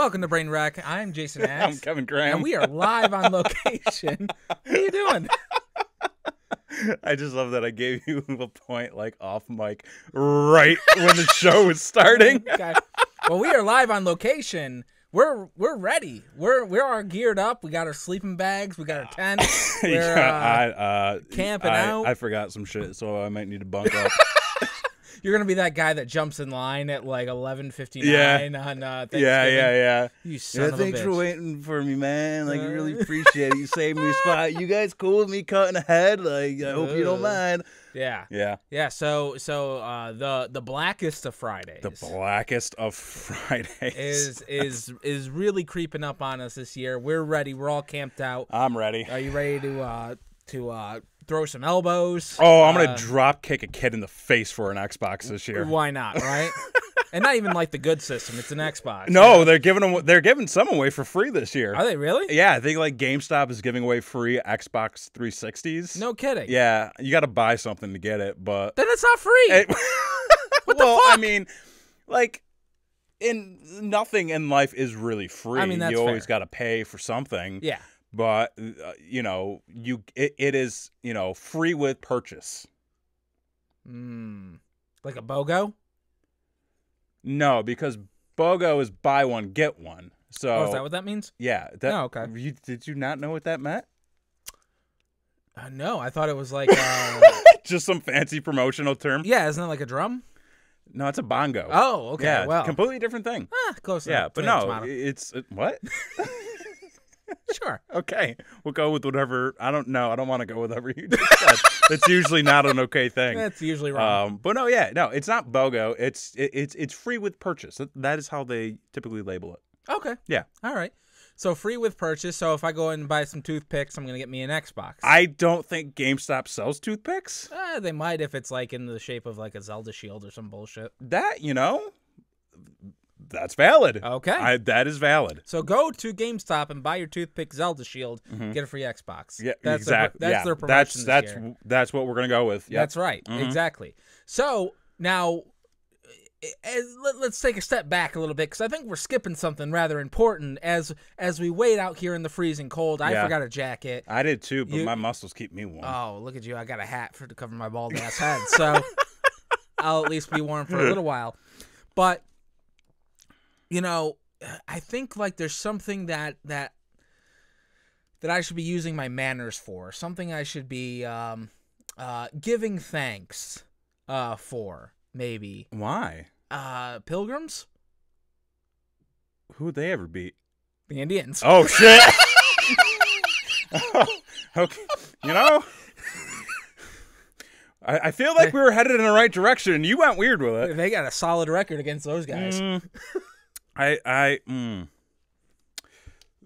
Welcome to Brain Wreck. I'm Jason Axe. I'm Kevin Graham. And we are live on location. What are you doing? I just love that I gave you a point like off mic right when the show was starting. Okay. Well, we are live on location. We're ready. We're all geared up. We got our sleeping bags. We got our tent. We're camping out. I forgot some shit, so I might need to bunk up. You're gonna be that guy that jumps in line at like 11:59 on Thanksgiving. Yeah. You son of a bitch. Thanks for waiting for me, man. Like, I really appreciate it. You saved me a spot. You guys cool with me cutting ahead? Like, I hope you don't mind. Yeah. So the Blackest of Fridays. The Blackest of Fridays is really creeping up on us this year. We're ready. We're all camped out. I'm ready. Are you ready to throw some elbows? Oh, I'm gonna drop kick a kid in the face for an Xbox this year. Why not, right? And not even like the good system. It's an Xbox. No, they're giving some away for free this year. Are they really? Yeah, I think like GameStop is giving away free Xbox 360s. No kidding. Yeah, you got to buy something to get it, but then it's not free. What the fuck? I mean, like, nothing in life is really free. I mean, that's you always fair. got to pay for something. Yeah. But it is free with purchase. Like a BOGO? No, because BOGO is buy one get one. So is that what that means? Yeah. Oh, okay. Did you not know what that meant? No, I thought it was like just some fancy promotional term. Yeah, isn't it like a drum? No, it's a bongo. Oh, okay. Yeah, well, completely different thing. Close Yeah, enough. but no, it's what? Sure. Okay, we'll go with whatever. I don't know. I don't want to go with whatever you just said. That's usually not an okay thing. That's usually wrong. But no, it's not BOGO. It's free with purchase. That is how they typically label it. Okay. Yeah. All right. So free with purchase. So if I go in and buy some toothpicks, I'm gonna get me an Xbox. I don't think GameStop sells toothpicks. They might if it's like in the shape of like a Zelda shield or some bullshit. That's valid. Okay. That is valid. So go to GameStop and buy your toothpick Zelda Shield. Get a free Xbox. Yeah, that's exactly. That's their promotion this year. That's what we're gonna go with. Yep. That's right. Exactly. So now, let's take a step back a little bit because I think we're skipping something rather important as we wait out here in the freezing cold. I forgot a jacket. I did too, but my muscles keep me warm. Oh, look at you! I got a hat to cover my bald ass head, so I'll at least be warm for a little while. But I think like there's something that I should be using my manners for. Something I should be giving thanks for, maybe. Why? Pilgrims? Who'd they ever beat? The Indians. Oh, shit! Okay. I feel like we were headed in the right direction, and you went weird with it. They got a solid record against those guys.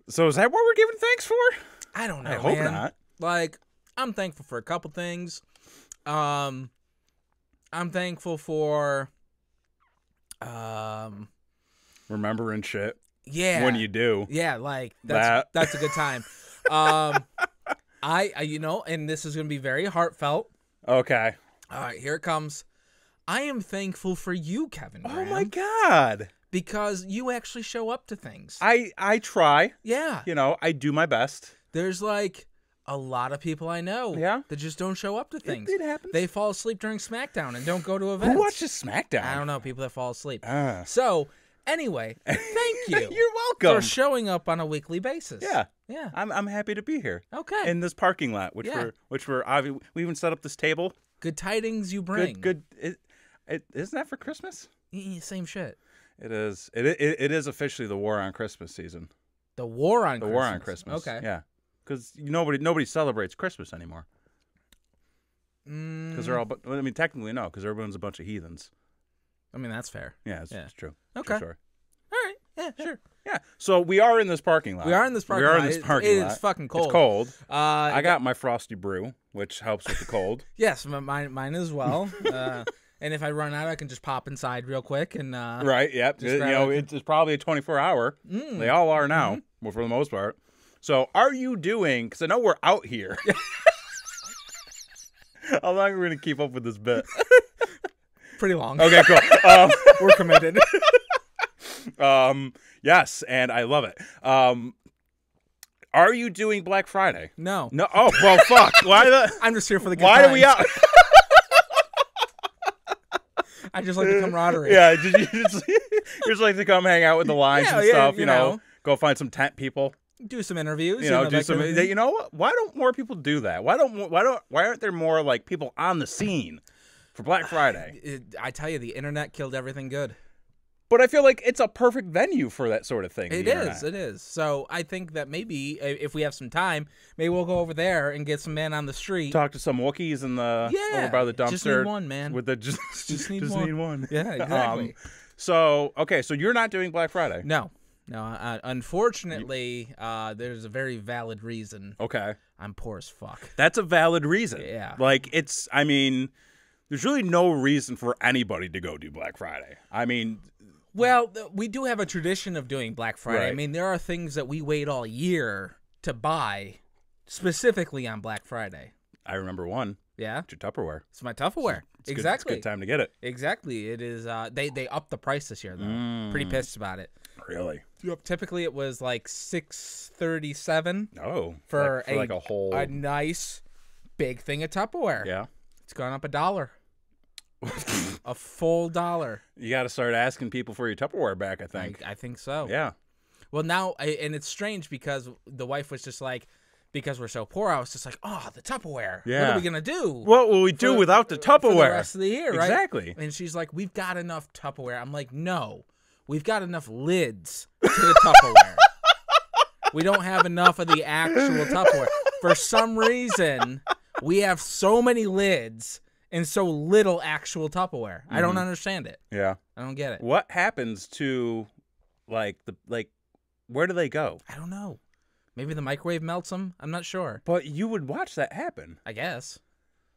So is that what we're giving thanks for? I don't know, I hope not. Like, I'm thankful for a couple things. I'm thankful for remembering shit. Yeah. When you do. Yeah, like that's a good time. I and this is going to be very heartfelt. Okay. All right, here it comes. I am thankful for you, Kevin Graham. Oh my God. Because you actually show up to things. I try. Yeah. I do my best. There's like a lot of people I know that just don't show up to things. It happens. They fall asleep during SmackDown and don't go to events. Who watches SmackDown? I don't know. People that fall asleep. So, anyway, thank you. You're welcome. For showing up on a weekly basis. Yeah. Yeah. I'm happy to be here. Okay. In this parking lot, which we even set up this table. Good tidings you bring. Good. Isn't that for Christmas? Same shit. It is. It is officially the war on Christmas season. The war on Christmas. War on Christmas. Okay. Yeah. Because nobody celebrates Christmas anymore. Because they're all. I mean, technically no, because everyone's a bunch of heathens. I mean, that's fair. Yeah, it's true. Okay. Sure. All right. Yeah. Sure. Yeah. So we are in this parking lot. We are in this parking lot. It is fucking cold. It's cold. I got my frosty brew, which helps with the cold. Yes, mine as well. And if I run out, I can just pop inside real quick and right. Yep. It's probably a 24-hour. They all are now, well, for the most part. So, are you doing? Because I know we're out here. How long are we gonna keep up with this bit? Pretty long. Okay, cool. We're committed. Yes, and I love it. Are you doing Black Friday? No. No. Oh, well, fuck. Why the? I'm just here for the good Why times. are we out? I just like the camaraderie. Yeah, you just like to come hang out with the lines and stuff. You know, go find some tent people. Do some interviews. You know, do some. You know what? Why don't more people do that? Why aren't there more like people on the scene for Black Friday? I tell you, the internet killed everything good. But I feel like it's a perfect venue for that sort of thing. It is. So I think that maybe if we have some time, maybe we'll go over there and get some man on the street. Talk to some Wookiees in the over by the dumpster. Just need one, man. With the just need one. Yeah, exactly. So you're not doing Black Friday? No. Unfortunately, there's a very valid reason. Okay. I'm poor as fuck. That's a valid reason. Yeah. Like I mean, there's really no reason for anybody to go do Black Friday. I mean. Well, we do have a tradition of doing Black Friday. Right. I mean, there are things that we wait all year to buy specifically on Black Friday. I remember one. Yeah? It's your Tupperware. It's my Tupperware. It's exactly. It's a good time to get it. Exactly. It is. They upped the price this year, though. Pretty pissed about it. Really? Yep. Typically, it was like $6.37. Oh. For a whole... A nice big thing of Tupperware. Yeah. It's gone up $1. A full $1. You got to start asking people for your Tupperware back, I think. I think so. Yeah. Well, now, and it's strange because the wife was just like, because we're so poor, I was just like, oh, the Tupperware. Yeah. What are we going to do? What will we do without the Tupperware? For the rest of the year, right? Exactly. And she's like, we've got enough Tupperware. I'm like, no, we've got enough lids to the Tupperware. We don't have enough of the actual Tupperware. For some reason, we have so many lids and so little actual Tupperware. I don't understand it. Yeah. I don't get it. What happens to, where do they go? I don't know. Maybe the microwave melts them. I'm not sure. But you would watch that happen. I guess.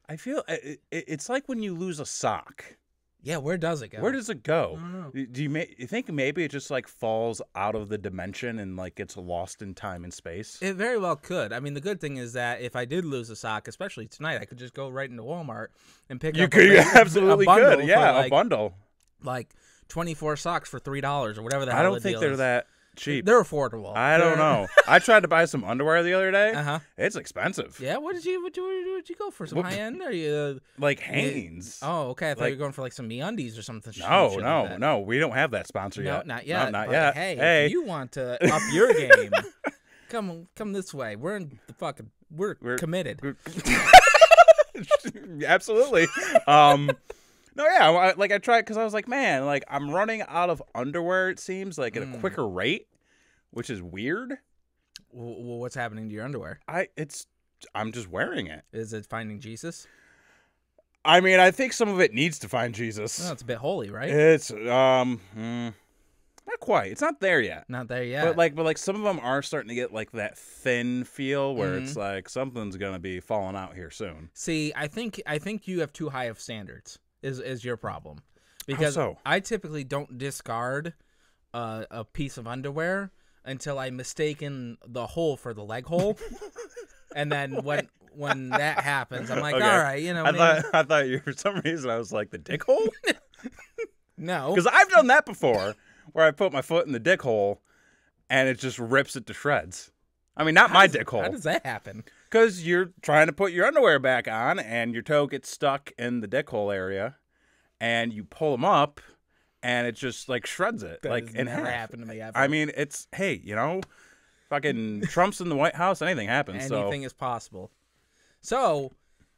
I feel it's like when you lose a sock. Yeah, where does it go? Where does it go? I don't know. Do you think maybe it just falls out of the dimension and gets lost in time and space? It very well could. I mean, the good thing is that if I did lose a sock, especially tonight, I could just go right into Walmart and pick up you absolutely a bundle could. Yeah, for a bundle. Like 24 socks for $3 or whatever the hell I don't think they're that cheap. They're affordable. I don't know. I tried to buy some underwear the other day. It's expensive. Yeah, what did you go for? Some high end? Or you Hanes? Oh, okay. I thought you were going for some MeUndies or something. No. We don't have that sponsor yet. Not yet. Not yet. Hey, if you want to up your game, come this way. We're committed. Absolutely. No, yeah, I tried because I was like, man, I'm running out of underwear. It seems at a quicker rate, which is weird. Well, what's happening to your underwear? I'm just wearing it. Is it finding Jesus? I mean, I think some of it needs to find Jesus. Well, it's a bit holy, right? It's not quite. It's not there yet. Not there yet. But some of them are starting to get that thin feel where it's something's gonna be falling out here soon. See, I think you have too high of standards. Is your problem. Because How so? I typically don't discard a piece of underwear until I mistaken the hole for the leg hole. And then when that happens, I'm like, okay. all right, I thought you, for some reason I was like, the dick hole? No. Because I've done that before where I put my foot in the dick hole and it just rips it to shreds. I mean, not my dick hole. How does that happen? Because you're trying to put your underwear back on, and your toe gets stuck in the dick hole area, and you pull them up, and it just shreds it. That never happened to me ever. I mean, it's fucking Trump's in the White House. Anything happens. Anything is possible. So,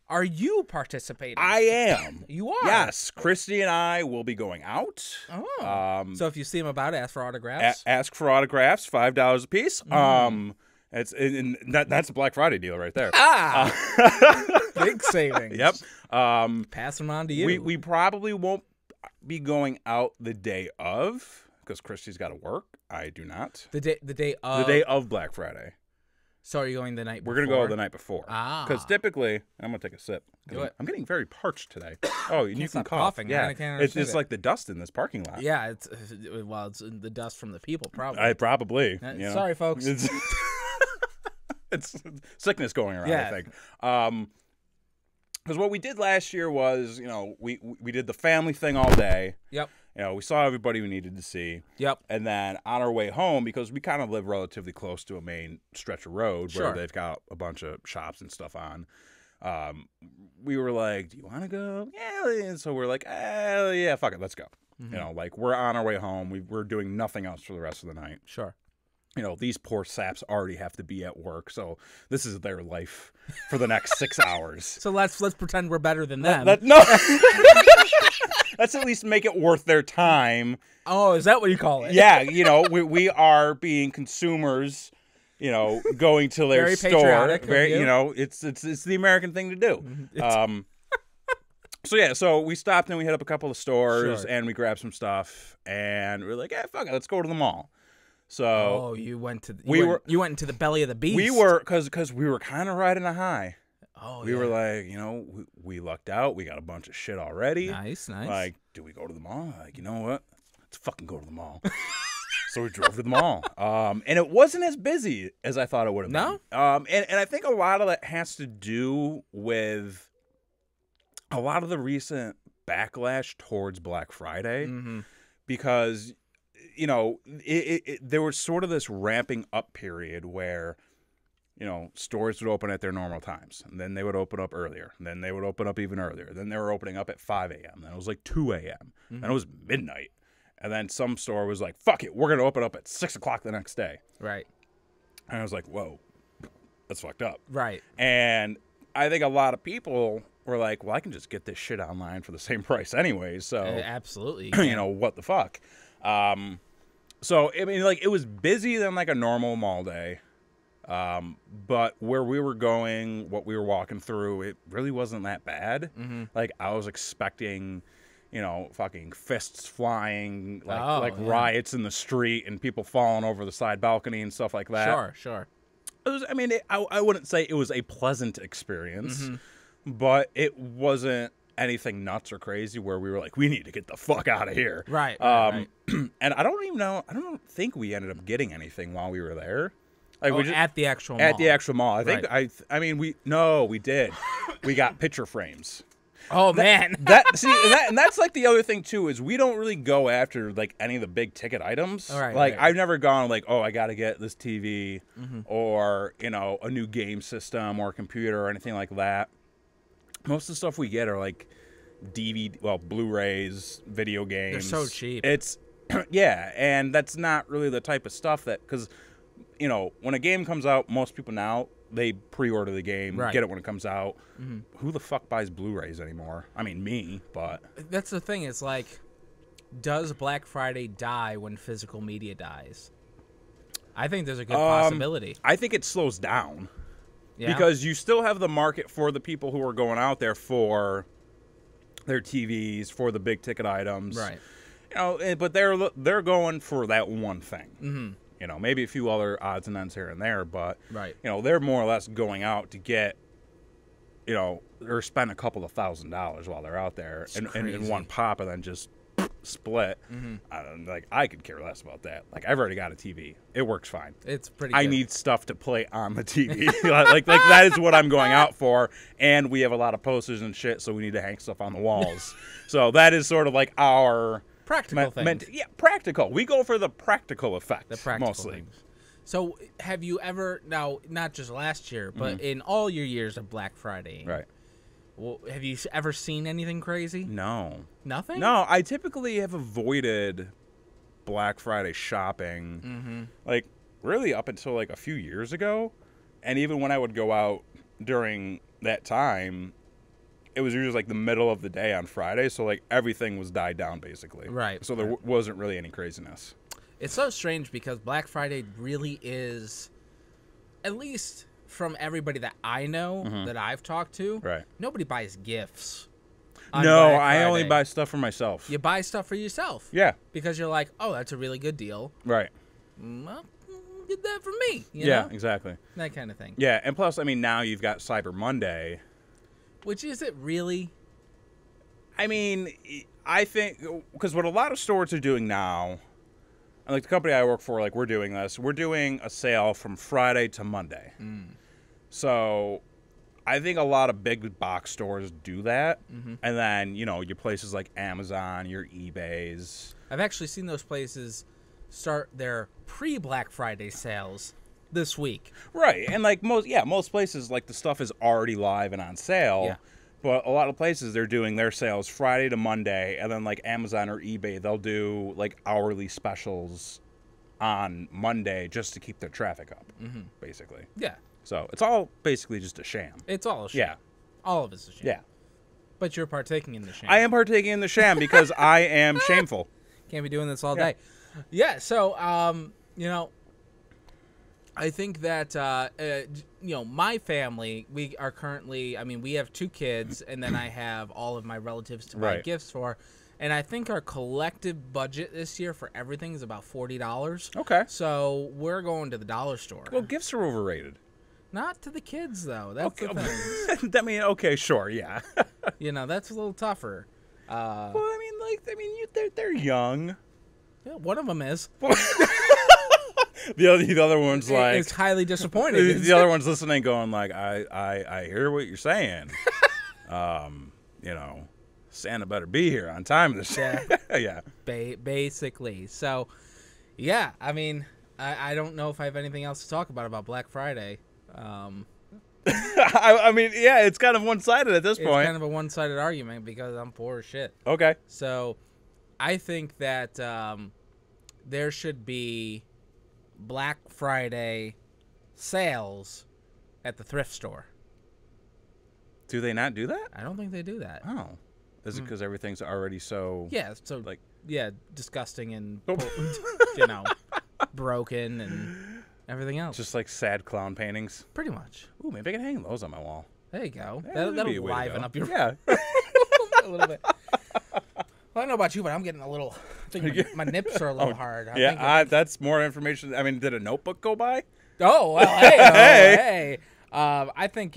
are you participating? I am. You are. Yes, Christy and I will be going out. Oh. So if you see him about, ask for autographs. Ask for autographs, $5 a piece. That's a Black Friday deal right there. Big savings. Yep. Pass them on to you. We probably won't be going out the day of because Christy's got to work. I do not. The day of Black Friday. So are you going the night before? We're gonna go the night before. Because typically, I'm gonna take a sip. I'm getting very parched today. Oh, you can cough. Coughing. Yeah, it's like the dust in this parking lot. Yeah, it's the dust from the people probably. Probably. Sorry, folks. It's sickness going around, I think. Because what we did last year was, we did the family thing all day. Yep. You know, we saw everybody we needed to see. Yep. And then on our way home, because we kind of live relatively close to a main stretch of road where they've got a bunch of shops and stuff on, we were like, do you want to go? Yeah. And so we're like, yeah, fuck it, let's go. You know, like, we're on our way home. We're doing nothing else for the rest of the night. Sure. You know, these poor saps already have to be at work, so this is their life for the next 6 hours. So let's pretend we're better than them. No. Let's at least make it worth their time. Oh, is that what you call it? Yeah, you know, we are being consumers, you know, going to their Very store. patriotic of you. You know, it's the American thing to do. So we stopped and we hit up a couple of stores and we grabbed some stuff and we're like, yeah, fuck it, let's go to the mall. So you went to you went into the belly of the beast. We were because we were kind of riding a high. Oh, we were like, you know, we lucked out. We got a bunch of shit already. Nice. Like, do we go to the mall? Like, you know what? Let's fucking go to the mall. So we drove to the mall. And it wasn't as busy as I thought it would have been. No? And I think a lot of that has to do with a lot of the recent backlash towards Black Friday. Because, you know, there was sort of this ramping up period where, you know, stores would open at their normal times, and then they would open up earlier, and then they would open up even earlier. Then they were opening up at 5 a.m., then it was like 2 a.m., then it was midnight, and then some store was like, fuck it, we're going to open up at 6 o'clock the next day. Right. And I was like, whoa, that's fucked up. Right. And I think a lot of people were like, well, I can just get this shit online for the same price anyways, so. Absolutely. You know, what the fuck? So, I mean, like, it was busy than, like, a normal mall day. But where we were going, what we were walking through, it really wasn't that bad. Like, I was expecting, you know, fucking fists flying, like riots in the street and people falling over the side balcony and stuff like that. Sure. It was, I mean, I wouldn't say it was a pleasant experience, but it wasn't anything nuts or crazy where we were like, we need to get the fuck out of here. Right. And I don't think we ended up getting anything while we were there. Like we just, at the actual mall. At the actual mall. I think right. we did. We got picture frames. Oh man. And that's like the other thing too, is we don't really go after like any of the big ticket items. Right. I've never gone like, oh, I got to get this TV or, you know, a new game system or a computer or anything like that. Most of the stuff we get are like Blu-rays, video games. They're so cheap. It's yeah, and that's not really the type of stuff that, because, you know, when a game comes out, most people now, they pre-order the game, get it when it comes out. Who the fuck buys Blu-rays anymore? I mean, me, but that's the thing. It's like, does Black Friday die when physical media dies? I think there's a good possibility. I think it slows down. Yeah? Because you still have the market for the people who are going out there for their TVs, for the big ticket items. Right. You know, but they're going for that one thing. You know, maybe a few other odds and ends here and there, but right. You know, they're more or less going out to get, you know, or spend a couple of $1,000s while they're out there in one pop and then just split. I could care less about that. Like, I've already got a TV. It works fine. It's pretty I good. need stuff to play on the TV. like that is what I'm going out for. And we have a lot of posters and shit, so we need to hang stuff on the walls. So that is sort of like our practical things. Yeah, practical. We go for the practical effect. The practical mostly. Things. So have you ever, now, not just last year, but in all your years of Black Friday, right? Well, have you ever seen anything crazy? No. Nothing? No, I typically have avoided Black Friday shopping, like, really up until, like, a few years ago. And even when I would go out during that time, it was usually, like, the middle of the day on Friday. So, like, everything was died down, basically. Right. So there wasn't really any craziness. It's so strange because Black Friday really is, at least from everybody that I know, that I've talked to, right? Nobody buys gifts. No, I only buy stuff for myself. You buy stuff for yourself. Yeah. Because you're like, oh, that's a really good deal. Right. Well, get that for me. You know? Exactly. That kind of thing. Yeah, and plus, I mean, now you've got Cyber Monday. Which is it really? I mean, I think, because what a lot of stores are doing now, and like the company I work for, like, we're doing this. We're doing a sale from Friday to Monday. So I think a lot of big box stores do that. Mm-hmm. And then, you know, your places like Amazon, your eBays. I've actually seen those places start their pre-Black Friday sales this week. Right. And like most places, like the stuff is already live and on sale. Yeah. But a lot of places, they're doing their sales Friday to Monday. And then like Amazon or eBay, they'll do like hourly specials on Monday just to keep their traffic up, basically. Yeah. So it's all basically just a sham. It's all a sham. Yeah. All of it's a sham. Yeah. But you're partaking in the sham. I am partaking in the sham because I am shameful. Can't be doing this all day. Yeah, so, you know, I think that, you know, my family, we are currently, I mean, we have 2 kids, and then I have all of my relatives to buy Right. gifts for. And I think our collective budget this year for everything is about $40. Okay. So we're going to the dollar store. Well, gifts are overrated. Not to the kids, though. That's the thing. I mean, okay, sure, yeah. You know, that's a little tougher. Well, they're young. Yeah, one of them is. The other one's like, it's highly disappointed. the other one's listening, going like, I hear what you're saying. You know, Santa better be here on time this year. Yeah. Basically. So, yeah, I mean, I don't know if I have anything else to talk about Black Friday. I mean, yeah, it's kind of one-sided at this It's point. kind of a one-sided argument because I'm poor as shit. Okay. So, I think that there should be Black Friday sales at the thrift store. Do they not do that? I don't think they do that. Oh. Is it because everything's already so... Yeah, so like... yeah, disgusting and you know, broken and everything else. Just like sad clown paintings? Pretty much. Ooh, maybe I can hang those on my wall. There you go. Yeah, that'd be a That'll way to liven go. up your Yeah. a little bit. Well, I don't know about you, but I'm getting a little. I think my nips are a little hard. I think That's more information. I mean, did a notebook go by? Oh well, hey. I think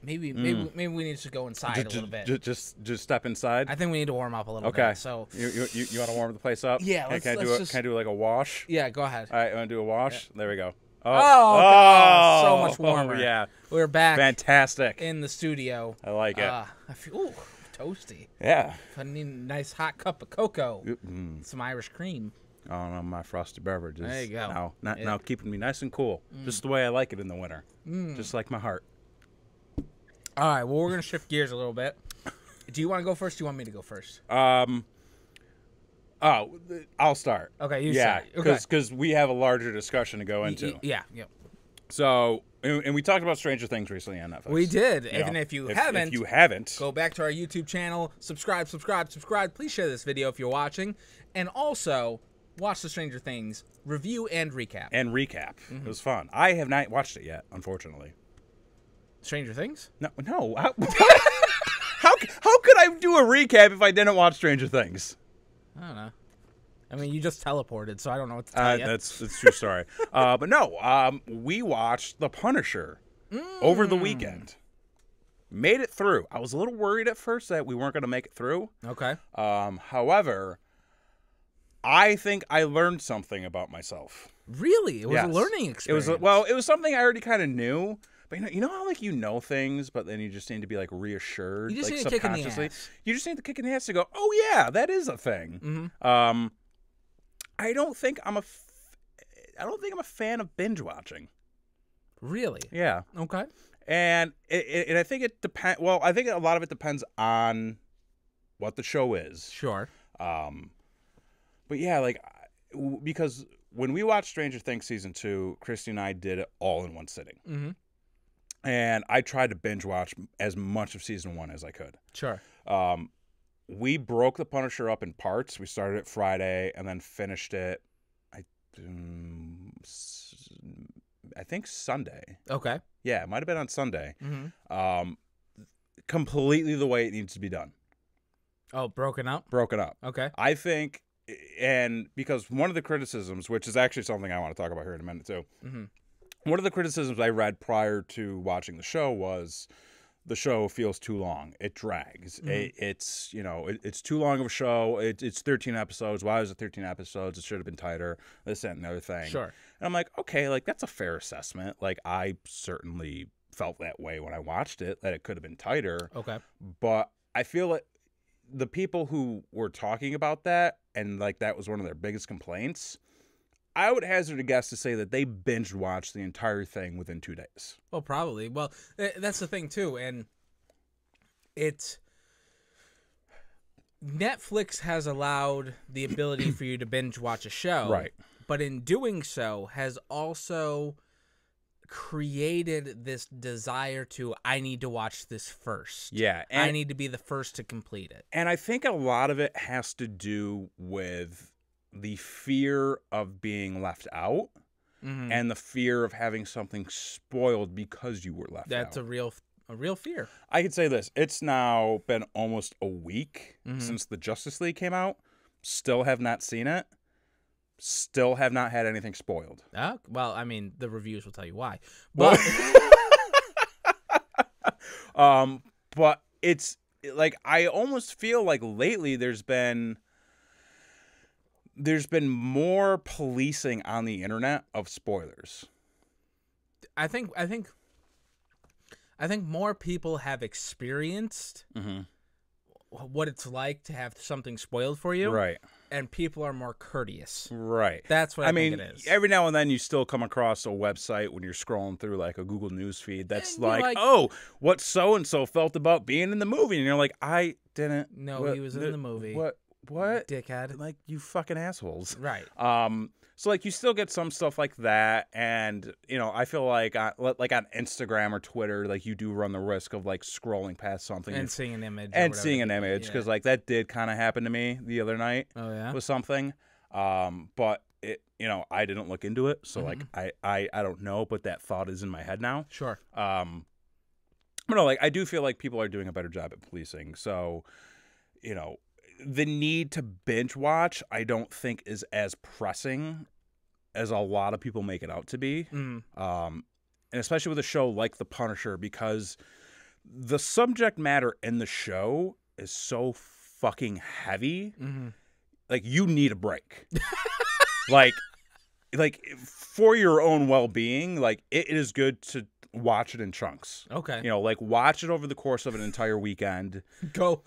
maybe we need to go inside a little bit. Just step inside. I think we need to warm up a little Okay. bit. So you want to warm the place up? Yeah, Can let's I do like a wash? yeah, go ahead. All right, I'm gonna do a wash. Yeah. There we go. Oh, so much warmer. Yeah, We're back fantastic. in the studio. I like it. I feel toasty. Yeah. I need a nice hot cup of cocoa. Mm. Some Irish cream. Oh no, my frosty beverage is There you go. now keeping me nice and cool, just the way I like it in the winter, just like my heart. All right, well, we're going to shift gears a little bit. Do you want to go first? Do you want me to go first? I'll start. Okay, you yeah, start. Okay. because we have a larger discussion to go into. Yeah. So, and we talked about Stranger Things recently on Netflix. We did. You know, And if you haven't, go back to our YouTube channel, subscribe. Please share this video if you're watching. And also, watch the Stranger Things review and recap. It was fun. I have not watched it yet, unfortunately. Stranger Things? No. How could I do a recap if I didn't watch Stranger Things? I don't know. I mean, you just teleported, so I don't know what to tell you. That's a true story. But no, we watched The Punisher over the weekend. Made it through. I was a little worried at first that we weren't going to make it through. Okay. However, I think I learned something about myself. Really? It was a learning experience. It was something I already kind of knew. But you know how like you know things, but then you just need to be like reassured, you just like need a kick in the subconsciously. ass. You just need the kick in the ass to go, oh yeah, that is a thing. Mm-hmm. I don't think I'm a fan of binge watching. Really? Yeah. Okay. And I think it depends. Well, I think a lot of it depends on what the show is. Sure. But yeah, like because when we watched Stranger Things season 2, Christy and I did it all in one sitting. Mm-hmm. And I tried to binge watch as much of season 1 as I could. Sure. We broke The Punisher up in parts. We started it Friday and then finished it, I think Sunday. Okay. Yeah, it might have been on Sunday. Mm-hmm. Completely the way it needs to be done. Oh, broken up? Broken up. Okay. I think, and because one of the criticisms, which is actually something I want to talk about here in a minute too, mm-hmm. One of the criticisms I read prior to watching the show was the show feels too long. It drags. Mm-hmm. It's too long of a show. It's 13 episodes. Why was it 13 episodes? It should have been tighter. This, that, and the other thing. Sure. And I'm like, okay, like that's a fair assessment. Like I certainly felt that way when I watched it, that it could have been tighter. Okay. But I feel like the people who were talking about that, and like that was one of their biggest complaints, I would hazard a guess to say that they binge watched the entire thing within 2 days. Well, probably. Well, that's the thing too, and Netflix has allowed the ability for you to binge watch a show, Right. But in doing so, has also created this desire to, I need to watch this first. Yeah. I need to be the first to complete it. And I think a lot of it has to do with the fear of being left out and the fear of having something spoiled because you were left out. That's a real fear. I could say this. It's now been almost a week since the Justice League came out. Still have not seen it. Still have not had anything spoiled. Well, I mean, the reviews will tell you why. But but it's like I almost feel like lately there's been more policing on the internet of spoilers. I think more people have experienced what it's like to have something spoiled for you. Right. And people are more courteous. Right. That's what I think it is. Every now and then you still come across a website when you're scrolling through like a Google News feed that's And you're like, oh, what so-and-so felt about being in the movie. And you're like, I didn't. No, he was in the movie. What? Dickhead. Like, you fucking assholes. Right. So like you still get some stuff like that, and you know I feel like on Instagram or Twitter, like you do run the risk of like scrolling past something and seeing an image. because like that did kind of happen to me the other night. Oh yeah. With something, but it I didn't look into it, so like I don't know, but that thought is in my head now. Sure. But no, like I do feel like people are doing a better job at policing, so the need to binge watch, I don't think is as pressing as a lot of people make it out to be. And especially with a show like The Punisher, because the subject matter in the show is so fucking heavy. Like you need a break. like for your own well-being, like it is good to watch it in chunks. Okay. Like watch it over the course of an entire weekend. Go.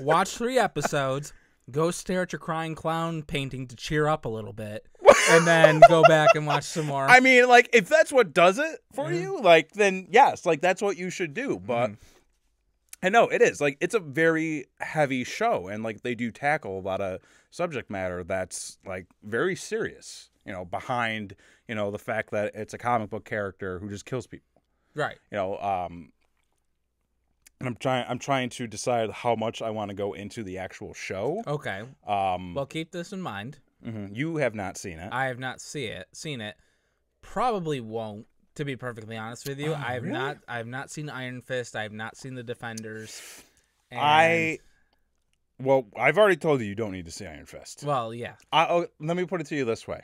Watch 3 episodes, go stare at your crying clown painting to cheer up a little bit, and then go back and watch some more. I mean, like, if that's what does it for you, like, then yes, like, that's what you should do. But, I know, it is. Like, it's a very heavy show, and, like, they do tackle a lot of subject matter that's, like, very serious, behind, the fact that it's a comic book character who just kills people. Right. And I'm trying to decide how much I want to go into the actual show. Okay. Well, keep this in mind. You have not seen it. I have not seen it. Probably won't, to be perfectly honest with you. I have not seen Iron Fist. I have not seen The Defenders. And I've already told you don't need to see Iron Fist. Well, yeah. Let me put it to you this way.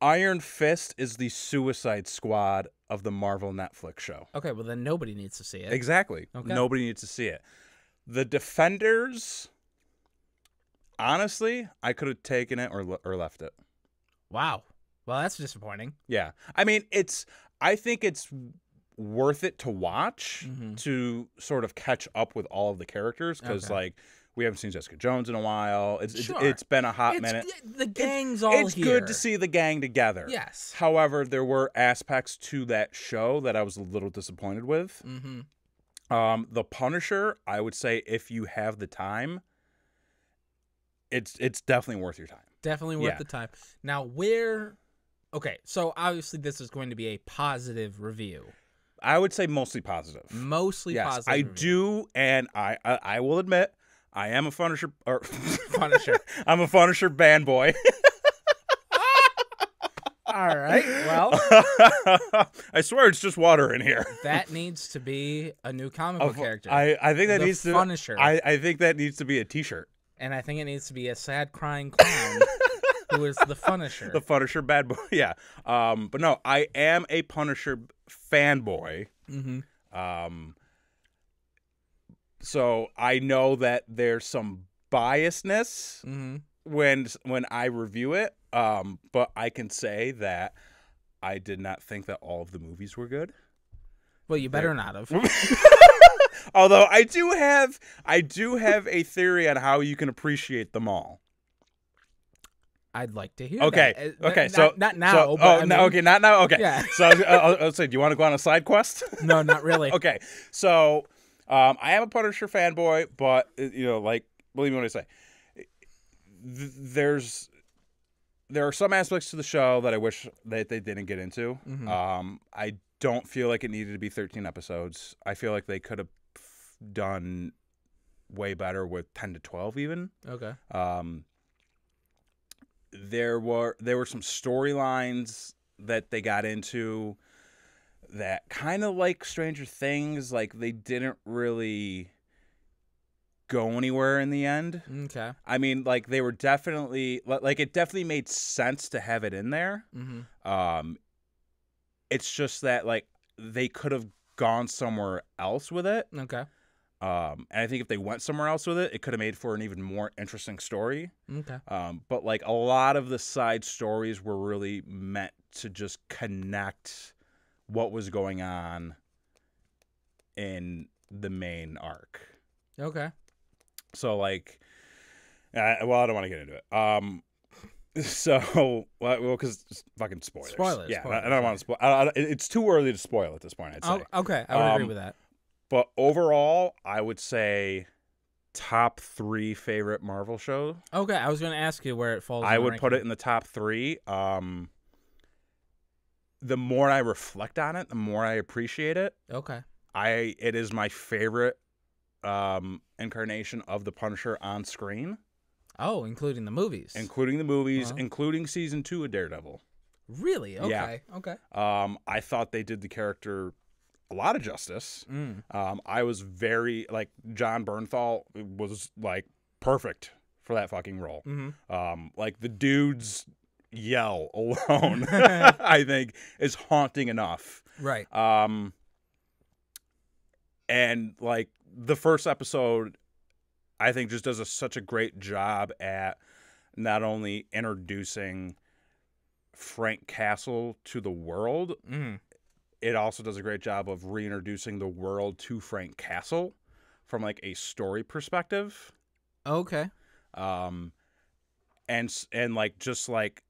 Iron Fist is the Suicide Squad of the Marvel Netflix show. Okay, well then nobody needs to see it. Exactly. Okay. Nobody needs to see it. The Defenders, honestly, I could have taken it or left it. Wow. Well, that's disappointing. Yeah. I mean, I think it's worth it to watch to sort of catch up with all of the characters because like we haven't seen Jessica Jones in a while. It's been a hot minute. The gang's all here. It's good to see the gang together. Yes. However, there were aspects to that show that I was a little disappointed with. The Punisher, I would say if you have the time, it's definitely worth your time. Definitely worth the time. Now, okay, so obviously this is going to be a positive review. I would say mostly positive. Mostly positive. I do, and I will admit, I am a Punisher. Punisher. I'm a Punisher band boy. All right. Well, I swear it's just water in here. That needs to be a new comic book character. I think that needs to. Punisher. I think that needs to be a T-shirt. And I think it needs to be a sad crying clown who is the Punisher. The Punisher bad boy. Yeah. But no, I am a Punisher fanboy. So I know that there's some biasness when I review it, but I can say that I did not think that all of the movies were good. Well, you better not have. Although I do have a theory on how you can appreciate them all. I'd like to hear Okay. that. Okay. Not now. So, but no. Okay. Not now. Okay. Yeah. So I'll say, do you want to go on a side quest? No, not really. Okay. So I am a Punisher fanboy, but like, believe me when I say, there are some aspects to the show that I wish that they didn't get into. Mm-hmm. I don't feel like it needed to be 13 episodes. I feel like they could have done way better with 10 to 12 even. Okay. There were some storylines that they got into that kind of like Stranger Things, like they didn't really go anywhere in the end. Okay. I mean, like they were definitely like it definitely made sense to have it in there. Mm-hmm. It's just that like they could have gone somewhere else with it. Okay. And I think if they went somewhere else with it, it could have made for an even more interesting story. Okay. But like a lot of the side stories were really meant to just connect what was going on in the main arc. Okay. So like, well, I don't want to get into it. So well, because fucking spoilers. Spoilers. Yeah, spoilers, I don't want to spoil. It's too early to spoil at this point, I'd say. Oh, okay. I would agree with that. But overall, I would say top 3 favorite Marvel show. Okay, I was going to ask you where it falls. I would put it in the top 3. The more I reflect on it, the more I appreciate it. Okay. It is my favorite incarnation of the Punisher on screen. Oh, including the movies. Including the movies, Uh-huh. including season 2 of Daredevil. Really? Okay. Yeah. Okay. I thought they did the character a lot of justice. I was very like John Bernthal was like perfect for that fucking role. Mm-hmm. Like the dude's yell alone, I think is haunting enough. Right. And like the first episode, I think just does such a great job at not only introducing Frank Castle to the world. Mm-hmm. It also does a great job of reintroducing the world to Frank Castle from like a story perspective. Okay. And like just like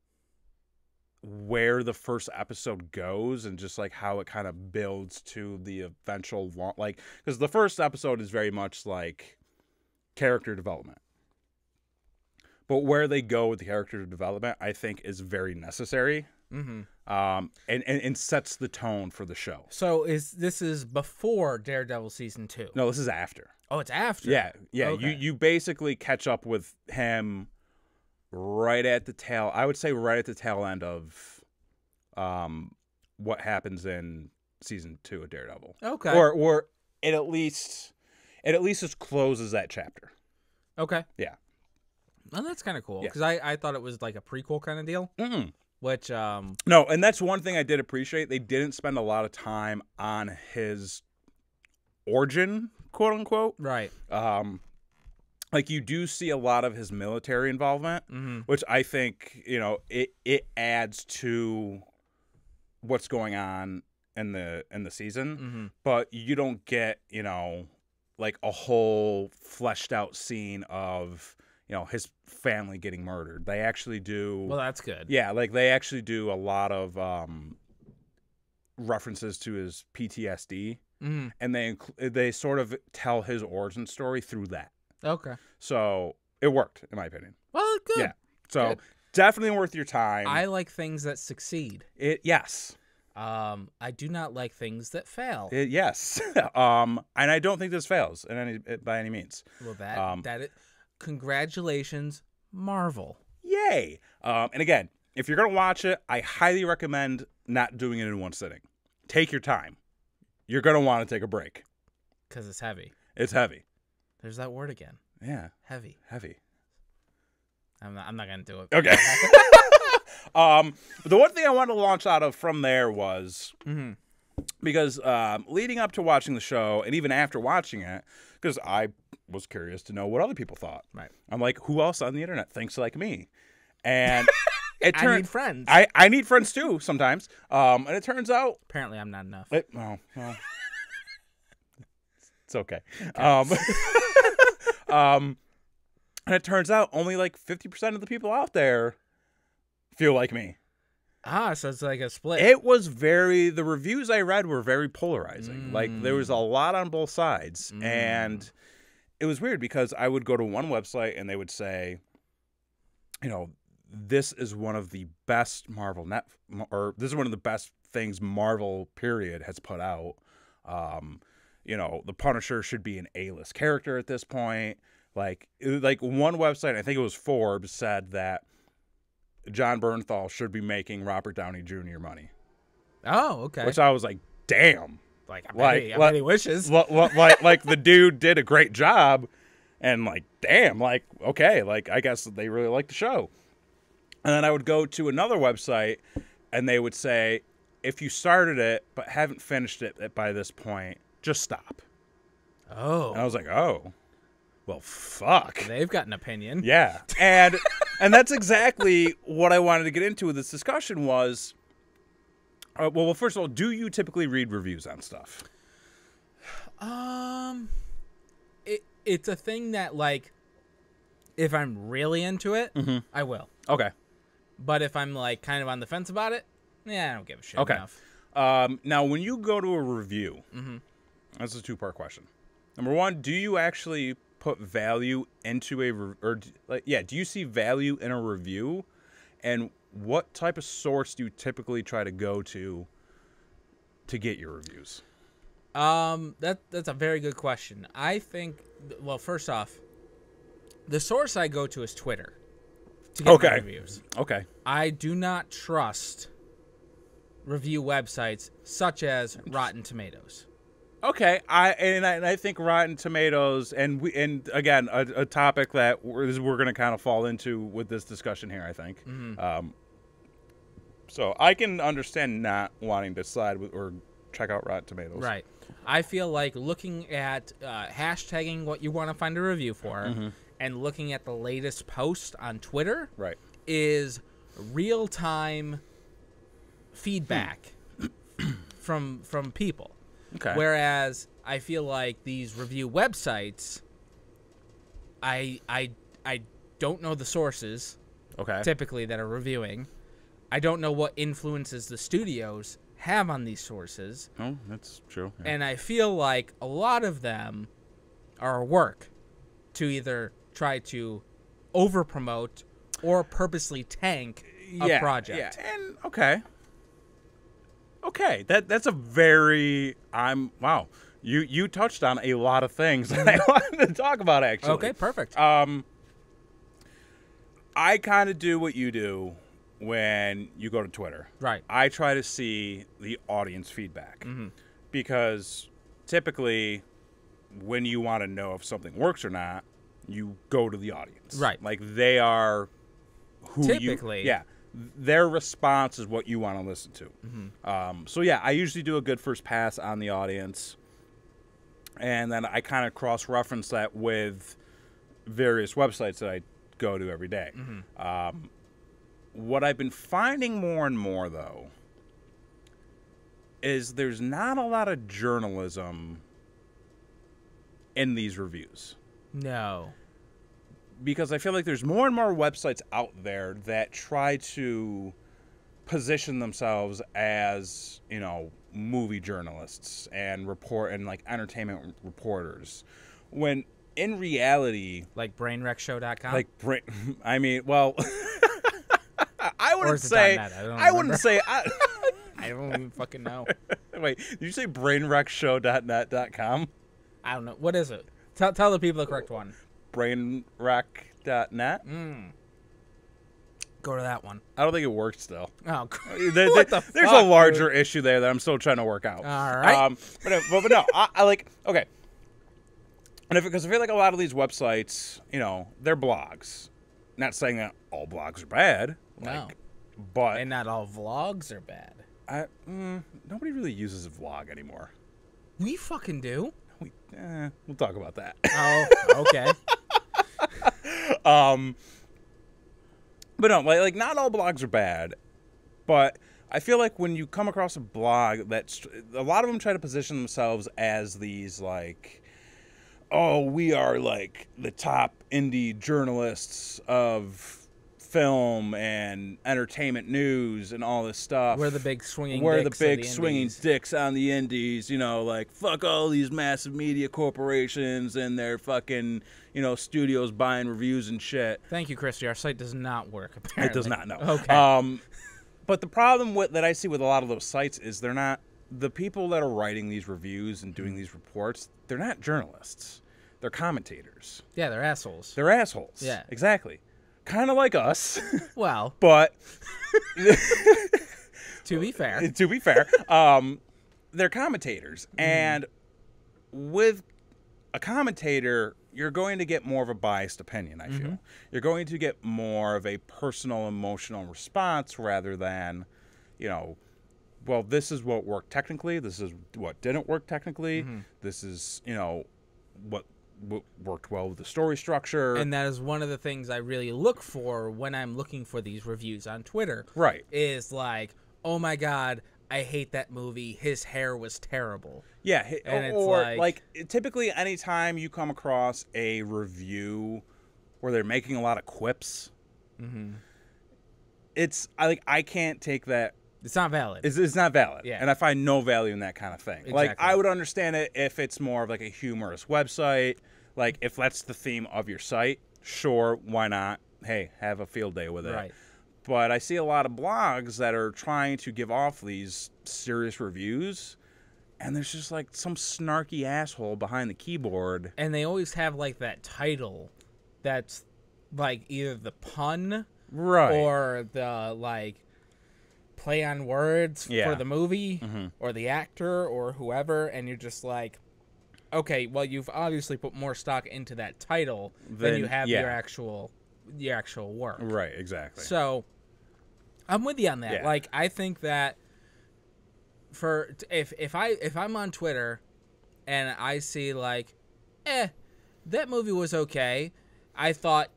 where the first episode goes and just like how it kind of builds to the eventual like because the first episode is very much like character development. But where they go with the character development, I think, is very necessary. Mm-hmm. And sets the tone for the show. So this is before Daredevil season 2? No, this is after. Oh, it's after. Yeah. Okay. You basically catch up with him right at the tail. I would say right at the tail end of, what happens in season 2 of Daredevil. Okay. Or it at least just closes that chapter. Okay. Yeah. Well, that's kind of cool Yeah. because I thought it was like a prequel kind of deal. Mm-mm. Which No, and that's one thing I did appreciate. They didn't spend a lot of time on his origin, quote unquote. right. Like you do see a lot of his military involvement, Mm-hmm. which I think, it adds to what's going on in the season, Mm-hmm. but you don't get, like a whole fleshed out scene of, his family getting murdered. They actually do. Well, that's good. Yeah, like they actually do a lot of references to his PTSD, Mm-hmm. and they sort of tell his origin story through that. Okay. So it worked, in my opinion. Well, good. Yeah. So Good. definitely worth your time. I like things that succeed. Yes. I do not like things that fail. Yes. And I don't think this fails by any means. Well, congratulations, Marvel. Yay. And again, if you're going to watch it, I highly recommend not doing it in one sitting. Take your time. You're going to want to take a break. Because it's heavy. It's heavy. There's that word again. Yeah. Heavy. Heavy. I'm not going to do it. Okay. The one thing I wanted to launch out of from there was Mm-hmm. because leading up to watching the show and even after watching it, because I was curious to know what other people thought. Right. I'm like, who else on the internet thinks like me? And I need friends. I need friends too sometimes. And it turns out Apparently I'm not enough. Well, it's okay. And it turns out only like 50% of the people out there feel like me. So it's like a split. The reviews I read were very polarizing. Like there was a lot on both sides. And it was weird because I would go to one website and they would say, this is one of the best this is one of the best things Marvel period has put out. The Punisher should be an A-list character at this point. Like one website, I think it was Forbes, said that John Bernthal should be making Robert Downey Jr. money. Oh, okay. Which I was like, damn. I bet he wishes. Like the dude did a great job, and like, damn, like, okay, like I guess they really like the show. And then I would go to another website, and they would say, if you started it but haven't finished it by this point, just stop. Oh. And I was like, oh. Well, fuck. They've got an opinion. Yeah. And that's exactly what I wanted to get into with this discussion was, well, first of all, do you typically read reviews on stuff? It's a thing that, like, if I'm really into it, I will. Okay. But if I'm, like, kind of on the fence about it, I don't give a shit enough. Now, when you go to a review, that's a two-part question. Number one, do you actually put value into do you see value in a review, and what type of source do you typically try to go to get your reviews? That's a very good question. I think, well, first off, the source I go to is Twitter to get my reviews. Okay. I do not trust review websites such as Rotten Tomatoes. Okay, I think Rotten Tomatoes, and again a topic that we're going to kind of fall into with this discussion here, I think. So I can understand not wanting to side with or check out Rotten Tomatoes. Right. I feel like looking at hashtagging what you want to find a review for, and looking at the latest post on Twitter, right, is real-time feedback from people. Okay. Whereas I feel like these review websites, I don't know the sources. Okay. Typically that are reviewing. I don't know what influences the studios have on these sources. Oh, that's true. Yeah. And I feel like a lot of them are work to either try to over-promote or purposely tank a project. Yeah, and okay, that's a very wow. You touched on a lot of things that I wanted to talk about, actually. Okay, perfect. I kind of do what you do when you go to Twitter. Right. I try to see the audience feedback because typically when you want to know if something works or not, you go to the audience. Right. Like they are who typically. Their response is what you want to listen to. So yeah, I usually do a good first pass on the audience, and then I kind of cross-reference that with various websites that I go to every day. What I've been finding more and more, though, is there's not a lot of journalism in these reviews. No. Because I feel like there's more and more websites out there that try to position themselves as, movie journalists and like entertainment reporters. When in reality, like brainwreckshow.com? I mean, well, I wouldn't say I don't even fucking know. Wait, did you say brainwreckshow.net.com? I don't know. What is it? Tell the people the correct one. Brainwreck.net. Go to that one. I don't think it works still. Oh, what the fuck, there's a larger issue there that I'm still trying to work out. All right. But no, I like, okay. And because I feel like a lot of these websites, they're blogs. Not saying that all blogs are bad. No. But. And not all vlogs are bad. Nobody really uses a vlog anymore. We fucking do. We'll talk about that. Oh, okay. But no, like not all blogs are bad, but I feel like when you come across a blog that's a lot of them try to position themselves as these like, oh, we are like the top indie journalists of film and entertainment news and all this stuff. We're the big swinging We're dicks the big of the swinging indies. dicks on the indies, you know, like fuck all these massive media corporations and their fucking, you know, studios buying reviews and shit. Thank you, Christy. Our site does not work, apparently. It does not, no. Okay. But the problem that I see with a lot of those sites is they're not, the people that are writing these reviews and doing these reports, they're not journalists. They're commentators. Yeah, they're assholes. They're assholes. Yeah. Exactly. Kind of like us. Well, But to be fair. They're commentators. And with a commentator, you're going to get more of a biased opinion, I feel. You're going to get more of a personal, emotional response rather than, you know, well, this is what worked technically. This is what didn't work technically. This is, you know, what worked well with the story structure. And that is one of the things I really look for when I'm looking for these reviews on Twitter. Right. Is like, oh my God, I hate that movie. His hair was terrible. Yeah. And it's or like typically anytime you come across a review where they're making a lot of quips, I can't take that. It's not valid. It's not valid. Yeah. And I find no value in that kind of thing. Exactly. Like, I would understand it if it's more of like a humorous website. Like, if that's the theme of your site, sure, why not? Hey, have a field day with it. Right. But I see a lot of blogs that are trying to give off these serious reviews, and there's just like some snarky asshole behind the keyboard. And they always have like that title that's like either the pun Right. or the like play on words Yeah. for the movie or the actor or whoever, and you're just like, okay, well, you've obviously put more stock into that title than you have your actual work. Right, exactly. So I'm with you on that. Yeah. Like, I think that if I'm on Twitter and I see like, that movie was okay. I thought ...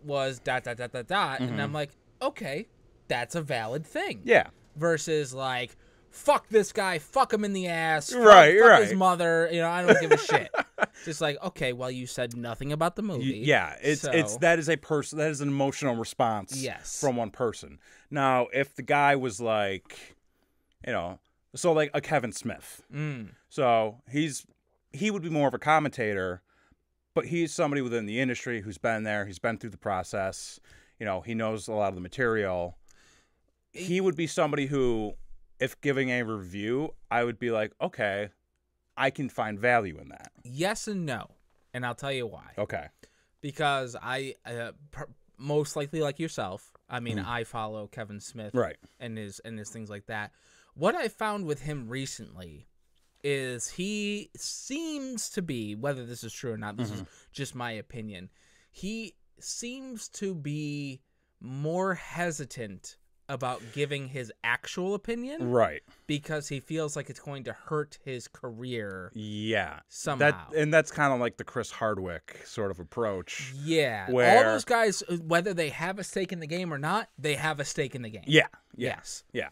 was ... and I'm like, okay, that's a valid thing. Yeah. Versus like, fuck this guy, fuck him in the ass, Right, fuck right. his mother, you know, I don't give a shit. Just like, okay, well, you said nothing about the movie. Yeah, so, that is an emotional response Yes. from one person. Now, if the guy was like, you know, so like a Kevin Smith. So he would be more of a commentator, but he's somebody within the industry who's been there, he's been through the process, you know, he knows a lot of the material. He would be somebody who, if giving a review, I would be like, okay, I can find value in that. Yes and no, and I'll tell you why. Okay. Because I, most likely like yourself, I mean, I follow Kevin Smith, Right. and his things like that. What I found with him recently is he seems to be, whether this is true or not, this is just my opinion, he seems to be more hesitant about giving his actual opinion, Right. because he feels like it's going to hurt his career. Yeah. Somehow. That's kind of like the Chris Hardwick sort of approach. Yeah. Where... all those guys, whether they have a stake in the game or not, they have a stake in the game. Yeah. Yes. Yeah.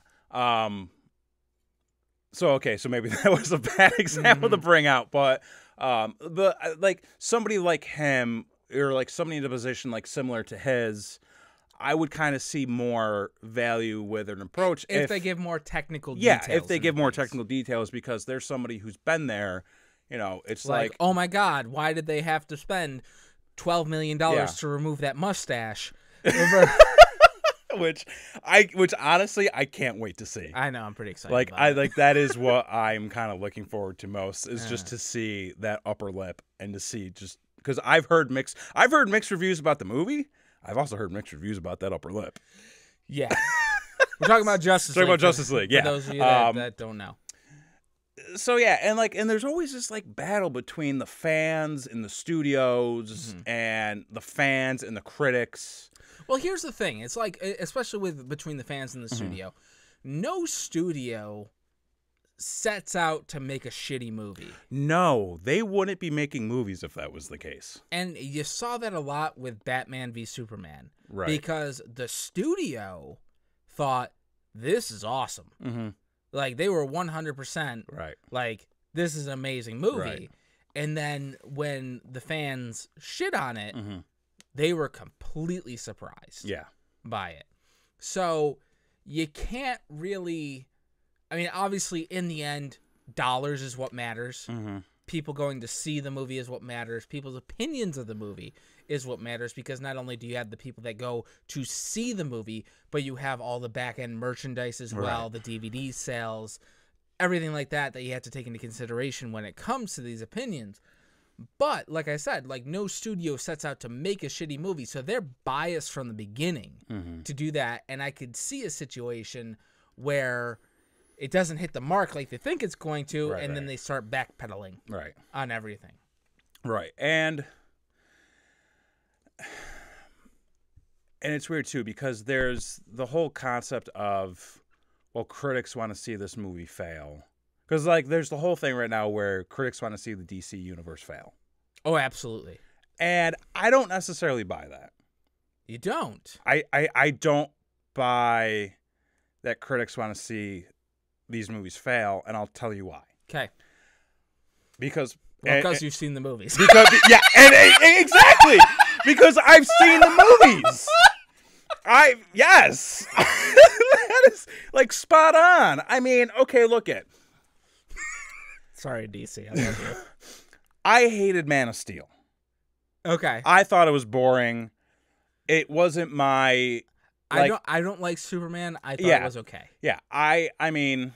So, okay, so maybe that was a bad example to bring out, but like somebody like him, or like somebody in a position like similar to his, I would kind of see more value with an approach if they give more technical details. Yeah, if they give more technical details, because there's somebody who's been there, you know, it's like oh my God, why did they have to spend $12 million to remove that mustache? which honestly I can't wait to see. I know, I'm pretty excited. Like about it. that is what I'm kind of looking forward to most, is just to see that upper lip, and to see, just because I've heard mixed reviews about the movie. I've also heard mixed reviews about that upper lip. Yeah. We're talking about Justice League. Justice League, yeah. For those of you that don't know. So yeah, and there's always this like battle between the fans in the studios and the fans and the critics. Well, here's the thing. It's like, especially between the fans and the studio, no studio sets out to make a shitty movie. No, they wouldn't be making movies if that was the case. And you saw that a lot with Batman v Superman. Right. Because the studio thought, this is awesome. Mm-hmm. Like, they were 100% Right. like, this is an amazing movie. Right. And then when the fans shit on it, Mm-hmm. they were completely surprised Yeah. by it. So you can't really... I mean, obviously, in the end, dollars is what matters. Mm-hmm. People going to see the movie is what matters. People's opinions of the movie is what matters, because not only do you have the people that go to see the movie, but you have all the back-end merchandise as well, the DVD sales, everything like that you have to take into consideration when it comes to these opinions. But, like I said, like, no studio sets out to make a shitty movie, so they're biased from the beginning to do that, and I could see a situation where it doesn't hit the mark like they think it's going to, and then they start backpedaling on everything. Right. And it's weird, too, because there's the whole concept of, well, critics want to see this movie fail. Because, like, there's the whole thing right now where critics want to see the DC universe fail. Oh, absolutely. And I don't necessarily buy that. You don't? I don't buy that critics want to see these movies fail, and I'll tell you why. Okay. Because you've seen the movies. Because exactly. Because I've seen the movies. Yes. That is like spot on. I mean, okay, look at. Sorry, DC. I love you. I hated Man of Steel. Okay. I thought it was boring. It wasn't my. Like, I don't like Superman. I thought it was okay. Yeah. I mean.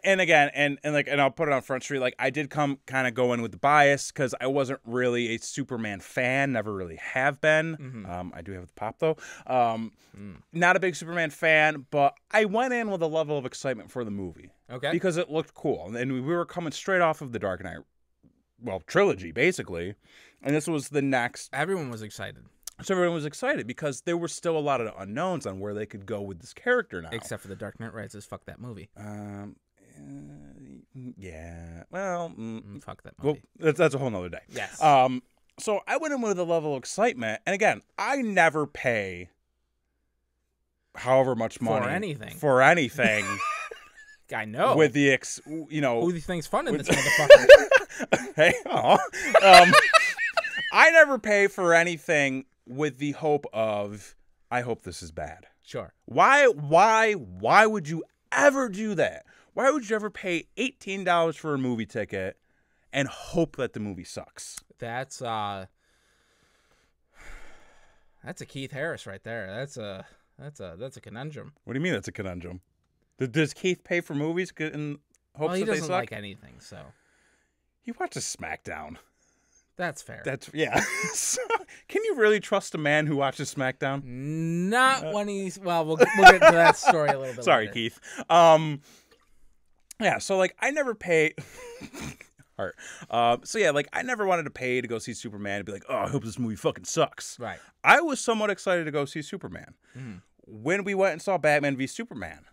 And again, and I'll put it on Front Street. Like, I did kind of go in with the bias because I wasn't really a Superman fan. Never really have been. Mm-hmm. I do have the pop though. Not a big Superman fan, but I went in with a level of excitement for the movie. Okay. Because it looked cool, and we were coming straight off of the Dark Knight, trilogy basically, and this was the next. Everyone was excited. So everyone was excited because there were still a lot of unknowns on where they could go with this character now. Except for the Dark Knight Rises. Fuck that movie. Yeah. Well, fuck that movie. Well, that's a whole nother day. Yes. So I went in with a level of excitement, and again, I never pay however much money for anything. I know. With the who do you think's fun in this motherfucker? Hey, I never pay for anything with the hope of, I hope this is bad. Sure. Why would you ever do that? Why would you ever pay $18 for a movie ticket and hope that the movie sucks? That's a Keith Harris right there. That's a conundrum. What do you mean that's a conundrum? Does Keith pay for movies in hopes that they suck? Well, he doesn't like anything, so. He watches SmackDown. That's fair. Yeah. So, can you really trust a man who watches SmackDown? Not when he's. Well, we'll get to that story a little bit. Sorry, later. Keith. Yeah. So like, I never pay. So yeah, like I never wanted to pay to go see Superman and be like, oh, I hope this movie fucking sucks. Right. I was somewhat excited to go see Superman. Mm. When we went and saw Batman v Superman,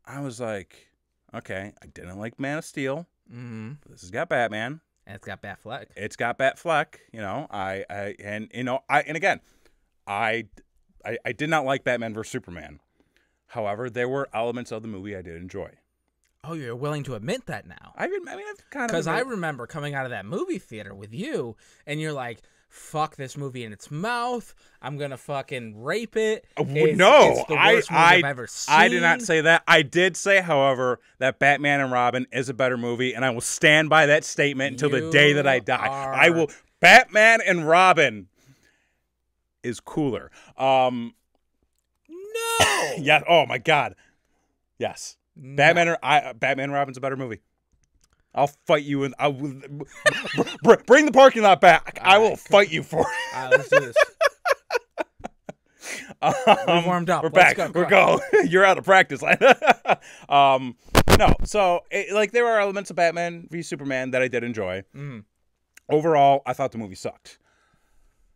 I was like, okay, I didn't like Man of Steel. Mm-hmm. But this has got Batman. And it's got Batfleck. It's got Batfleck. I did not like Batman vs Superman. However, there were elements of the movie I did enjoy. Oh, you're willing to admit that now? I've kind of, because I remember coming out of that movie theater with you, and you're like, "Fuck this movie in its mouth! I'm gonna fucking rape it." It's the worst movie I've ever seen. I did not say that. I did say, however, that Batman and Robin is a better movie, and I will stand by that statement until the day that I die. I will. Batman and Robin is cooler. No. Yeah. Oh my God. Yes. No. Batman and Robin's a better movie. I'll fight you, and I will bring the parking lot back. I will fight you for it. All right, let's do this. We're warmed up. We're back. We're going. You're out of practice. No, so there are elements of Batman v Superman that I did enjoy. Mm. Overall, I thought the movie sucked.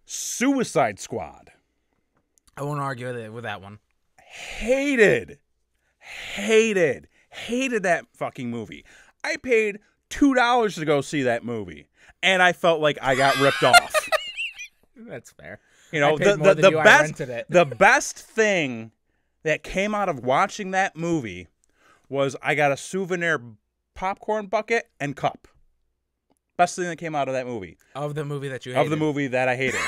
Suicide Squad. I won't argue with that one. Hated Hated that fucking movie. I paid $2 to go see that movie, and I felt like I got ripped off. That's fair. You know, the best thing that came out of watching that movie was I got a souvenir popcorn bucket and cup. Best thing that came out of that movie. Of the movie that you hated. Of the movie that I hated.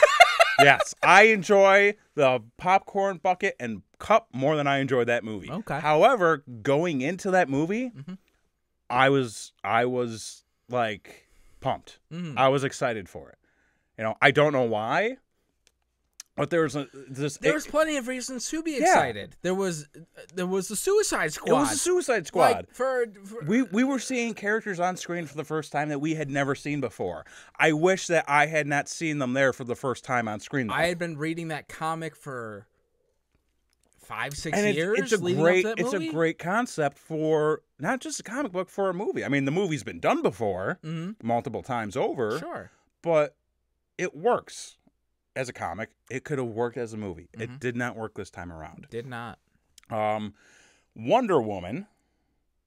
Yes, I enjoy the popcorn bucket and cup more than I enjoyed that movie. Okay. However, going into that movie, I was like pumped. I was excited for it. You know, I don't know why, but there was plenty of reasons to be excited. There was the Suicide Squad. It was the Suicide Squad. Like we were seeing characters on screen for the first time that we had never seen before. I wish that I had not seen them there for the first time on screen. Though. I had been reading that comic for 5-6 years. It's a great concept for not just a comic book, for a movie. I mean, the movie's been done before multiple times over. Sure, but it works. As a comic, it could have worked as a movie. It did not work this time around. Did not. Wonder Woman.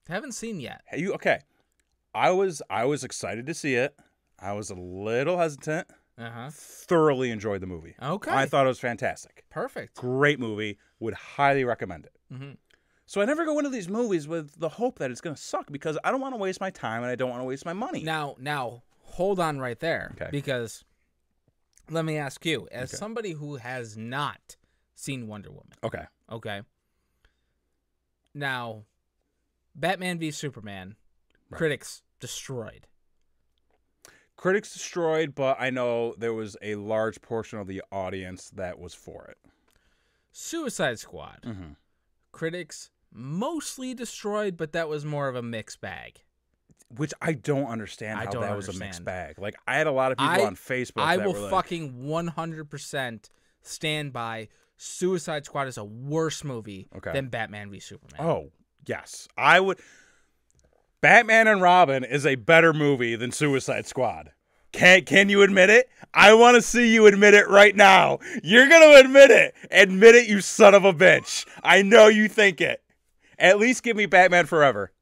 Haven't seen yet. Okay? I was excited to see it. I was a little hesitant. Thoroughly enjoyed the movie. Okay. I thought it was fantastic. Perfect. Great movie. Would highly recommend it. So I never go into these movies with the hope that it's going to suck because I don't want to waste my time and I don't want to waste my money. Now, hold on right there. Okay. Because let me ask you, as somebody who has not seen Wonder Woman. Okay. Now, Batman v Superman, critics destroyed. Critics destroyed, but I know there was a large portion of the audience that was for it. Suicide Squad. Critics mostly destroyed, but that was more of a mixed bag. Which I don't understand how that was a mixed bag. Like, I had a lot of people on Facebook I that will were like, fucking 100% stand by Suicide Squad is a worse movie than Batman v Superman. Oh, yes. I would. Batman and Robin is a better movie than Suicide Squad. Can you admit it? I want to see you admit it right now. You're going to admit it. Admit it, you son of a bitch. I know you think it. At least give me Batman Forever.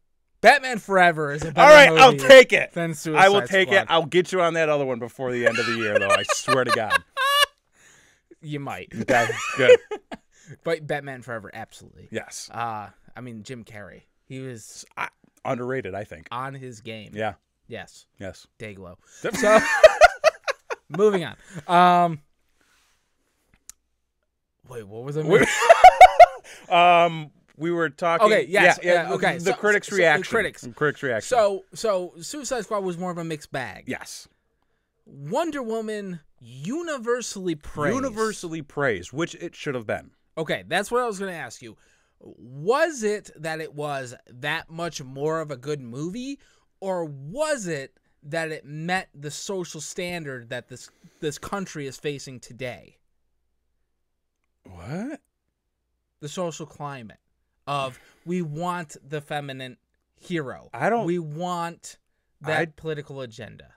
Batman Forever is a better movie. All right, I'll take it. Than Suicide I will take Squad. it. I'll get you on that other one before the end of the year, though. I swear to God. You might. Okay, good. But Batman Forever, absolutely. Yes. I mean, Jim Carrey. He was underrated, I think. On his game. Yeah. Yes. Yes. Dayglow. So, moving on. Wait, what was it? We were talking. Okay. Yes. Okay. The critics' reaction. Critics' reaction. So Suicide Squad was more of a mixed bag. Yes. Wonder Woman universally praised. Universally praised, which it should have been. Okay, that's what I was going to ask you. Was it that it was that much more of a good movie, or was it that it met the social standard that this country is facing today? What? The social climate of we want the feminine hero. We want that political agenda.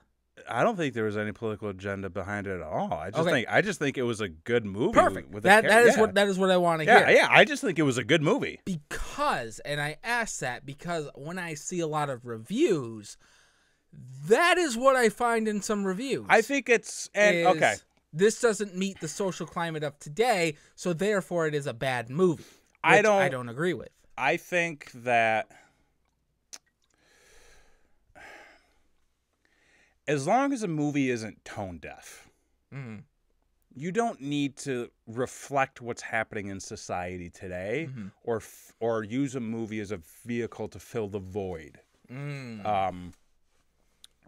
I don't think there was any political agenda behind it at all. I just think it was a good movie. Perfect. That is what I want to hear. Yeah. I just think it was a good movie. Because, and I ask that because when I see a lot of reviews, that is what I find in some reviews. I think it's this doesn't meet the social climate of today, so therefore it is a bad movie. I don't agree with. I think that as long as a movie isn't tone deaf, you don't need to reflect what's happening in society today, or use a movie as a vehicle to fill the void.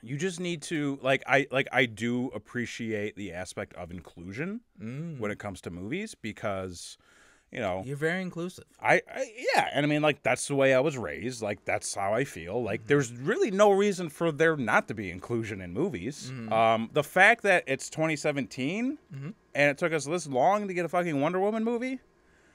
You just need to I do appreciate the aspect of inclusion when it comes to movies because, you know, you're very inclusive. And I mean, like, that's the way I was raised. Like, that's how I feel. Like, there's really no reason for there not to be inclusion in movies. The fact that it's 2017 and it took us this long to get a fucking Wonder Woman movie.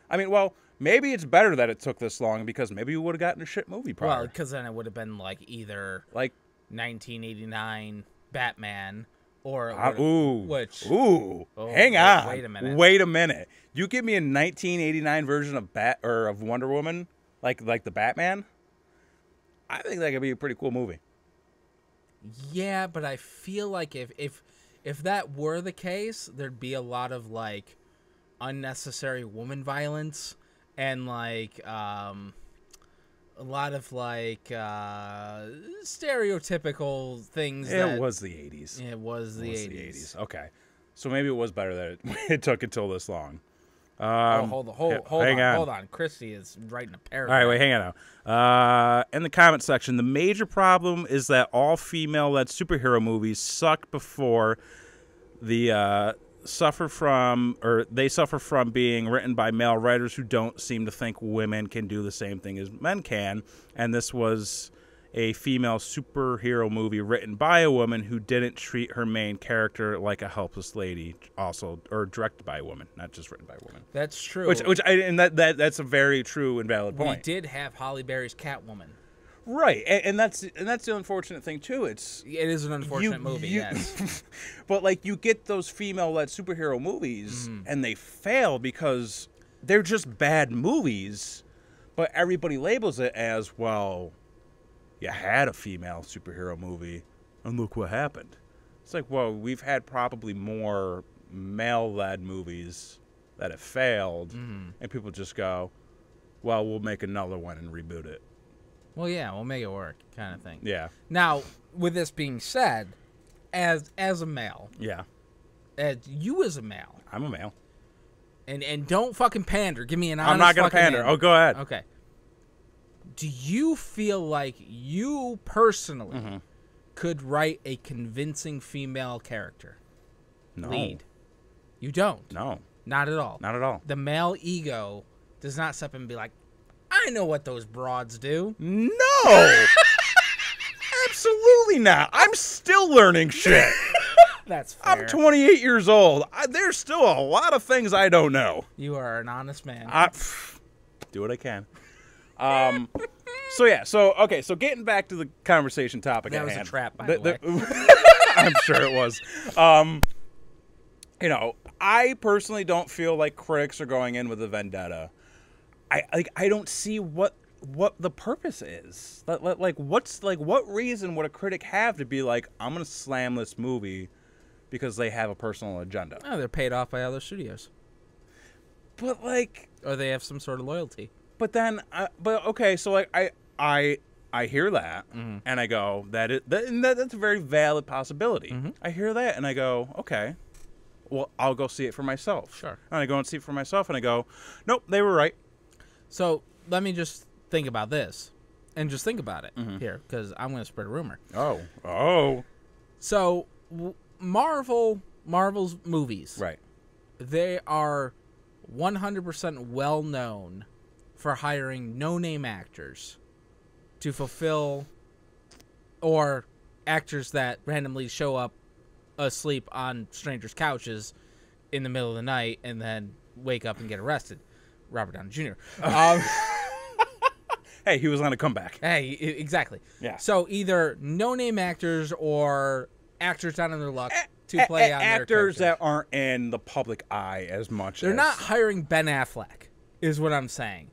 I mean, well, maybe it's better that it took this long because maybe we would have gotten a shit movie prior. Well, because then it would have been like either 1989 Batman or hang on. Wait a minute. You give me a 1989 version of of Wonder Woman, like the Batman, I think that could be a pretty cool movie. Yeah, but I feel like if that were the case, there'd be a lot of like unnecessary woman violence and like a lot of like stereotypical things. It was the 80s. It was the 80s. Okay, so maybe it was better that it took until this long. Hold on. Christy is writing a paragraph. All right, wait, hang on now. In the comment section, the major problem is that all female-led superhero movies suck before they suffer from being written by male writers who don't seem to think women can do the same thing as men can. And this was a female superhero movie written by a woman who didn't treat her main character like a helpless lady, also, or directed by a woman, not just written by a woman. That's true. That's a very true and valid point. We did have Halle Berry's Catwoman. Right, and that's the unfortunate thing too. It is an unfortunate movie, yes. But like you get those female-led superhero movies, and they fail because they're just bad movies. But everybody labels it as, well, you had a female superhero movie, and look what happened. It's like, well, we've had probably more male-led movies that have failed, and people just go, well, we'll make another one and reboot it. Well, yeah, we'll make it work, kind of thing. Yeah. Now, with this being said, as a male, as you as a male, I'm a male, and don't fucking pander. Give me an honest. I'm not gonna pander. Answer. Oh, go ahead. Okay. Do you feel like you personally could write a convincing female character? No. Lead. You don't. No. Not at all. Not at all. The male ego does not step in and be like, I know what those broads do. No. Absolutely not. I'm still learning shit. That's fair. I'm 28 years old. There's still a lot of things I don't know. You are an honest man. Do what I can. So getting back to the conversation topic at hand. That was a trap, by the way. I'm sure it was. I personally don't feel like critics are going in with a vendetta. I don't see what the purpose is. What reason would a critic have to be like, I'm gonna slam this movie because they have a personal agenda? Oh, they're paid off by other studios. But like, or they have some sort of loyalty. But then, okay, so like I hear that and I go, that's a very valid possibility. I hear that and I go, okay, well, I'll go see it for myself. Sure. And I go and see it for myself and I go, nope, they were right. So let me just think about this, and just think about it here, because I'm going to spread a rumor. Oh. So Marvel's movies, right? They are 100% well known for hiring no-name actors to fulfill, or actors that randomly show up asleep on strangers' couches in the middle of the night and then wake up and get arrested. Robert Downey Jr. Hey, he was on a comeback. Hey, exactly. Yeah. So either no-name actors or actors down on their luck to play on their actors that aren't in the public eye as much. They're not hiring Ben Affleck, is what I'm saying.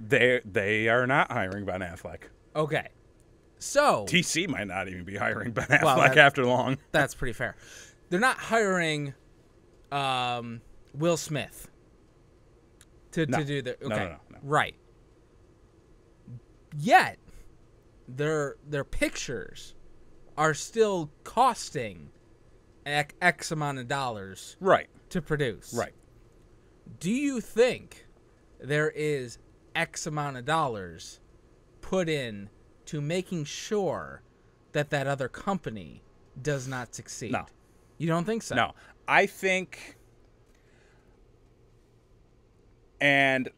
They are not hiring Ben Affleck. Okay. So TC might not even be hiring Ben Affleck after long. That's pretty fair. They're not hiring Will Smith to do the okay. No. Right. Yet their pictures are still costing X amount of dollars to produce. Right. Do you think there is X amount of dollars put in to making sure that other company does not succeed? No. You don't think so? No. I think, and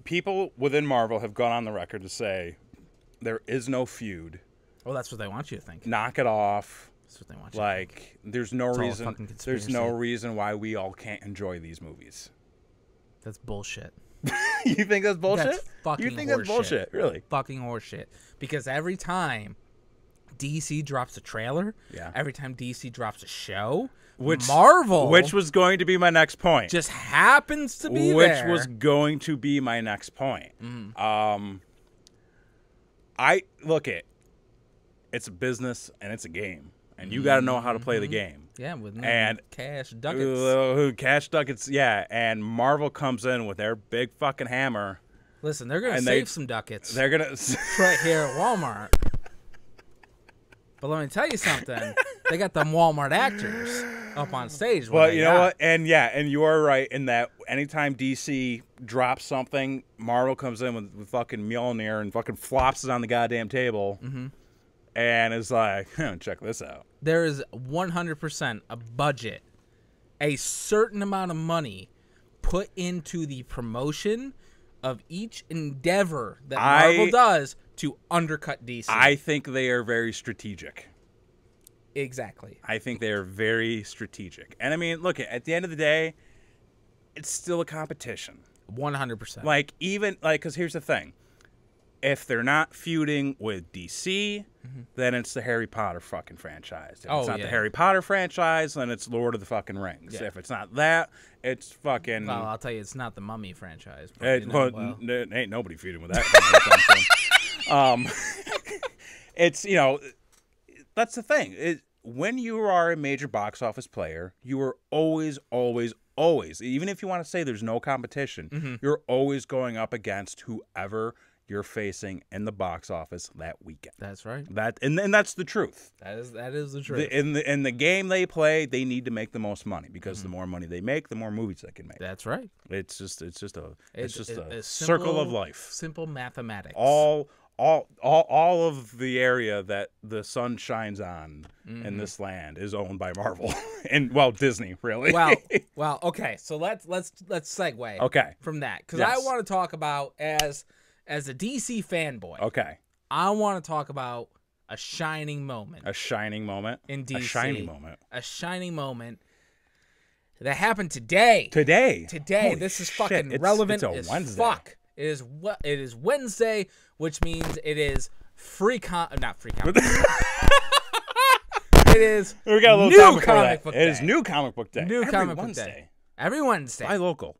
people within Marvel have gone on the record to say there is no feud. Well, that's what they want you to think. Knock it off. That's what they want you to think. Like, there's no reason why we all can't enjoy these movies. That's bullshit. You think that's bullshit? That's fucking You think that's bullshit, really? Fucking horseshit. Because every time DC drops a trailer, every time DC drops a show, Marvel, which was going to be my next point, just happens to be which was going to be my next point. it's a business and it's a game, and you got to know how to play the game. Yeah, with and cash ducats. Cash ducats, yeah. And Marvel comes in with their big fucking hammer. Listen, they're gonna save some ducats. They're gonna right here at Walmart. But let me tell you something. They got them Walmart actors up on stage. Well, you know what? And you are right in that anytime DC drops something, Marvel comes in with fucking Mjolnir and fucking flops it on the goddamn table. Mm-hmm. And is like, check this out. There is 100% a budget, a certain amount of money put into the promotion of each endeavor that Marvel does to undercut DC. I think they are very strategic. Exactly. I think they are very strategic. And I mean, look, at the end of the day, it's still a competition. 100%. Like, because here's the thing. If they're not feuding with DC, then it's the Harry Potter fucking franchise. If it's not the Harry Potter franchise, then it's Lord of the fucking Rings. Yeah. If it's not that, it's fucking... Well, I'll tell you, it's not the Mummy franchise. But, ain't nobody feuding with that. It's, that's the thing. When you are a major box office player, you are always, even if you want to say there's no competition, you're always going up against whoever you're facing in the box office that weekend. That's right. And that's the truth. That is the truth. In the game they play, they need to make the most money because the more money they make, the more movies they can make. That's right. It's just a simple, circle of life. Simple mathematics. All of the area that the sun shines on in this land is owned by Marvel and Disney, really. Well, okay. So let's segue from that because Yes. I want to talk about as a DC fanboy. Okay. I want to talk about a shining moment. A shining moment in DC. A shining moment. A shining moment that happened today. Today. Holy this is shit. fucking relevant it's a Wednesday. Fuck. It is Wednesday, which means it is not free comic. It is we got a little new comic book day. It is new comic book day. New comic book day. Every Wednesday. Buy local.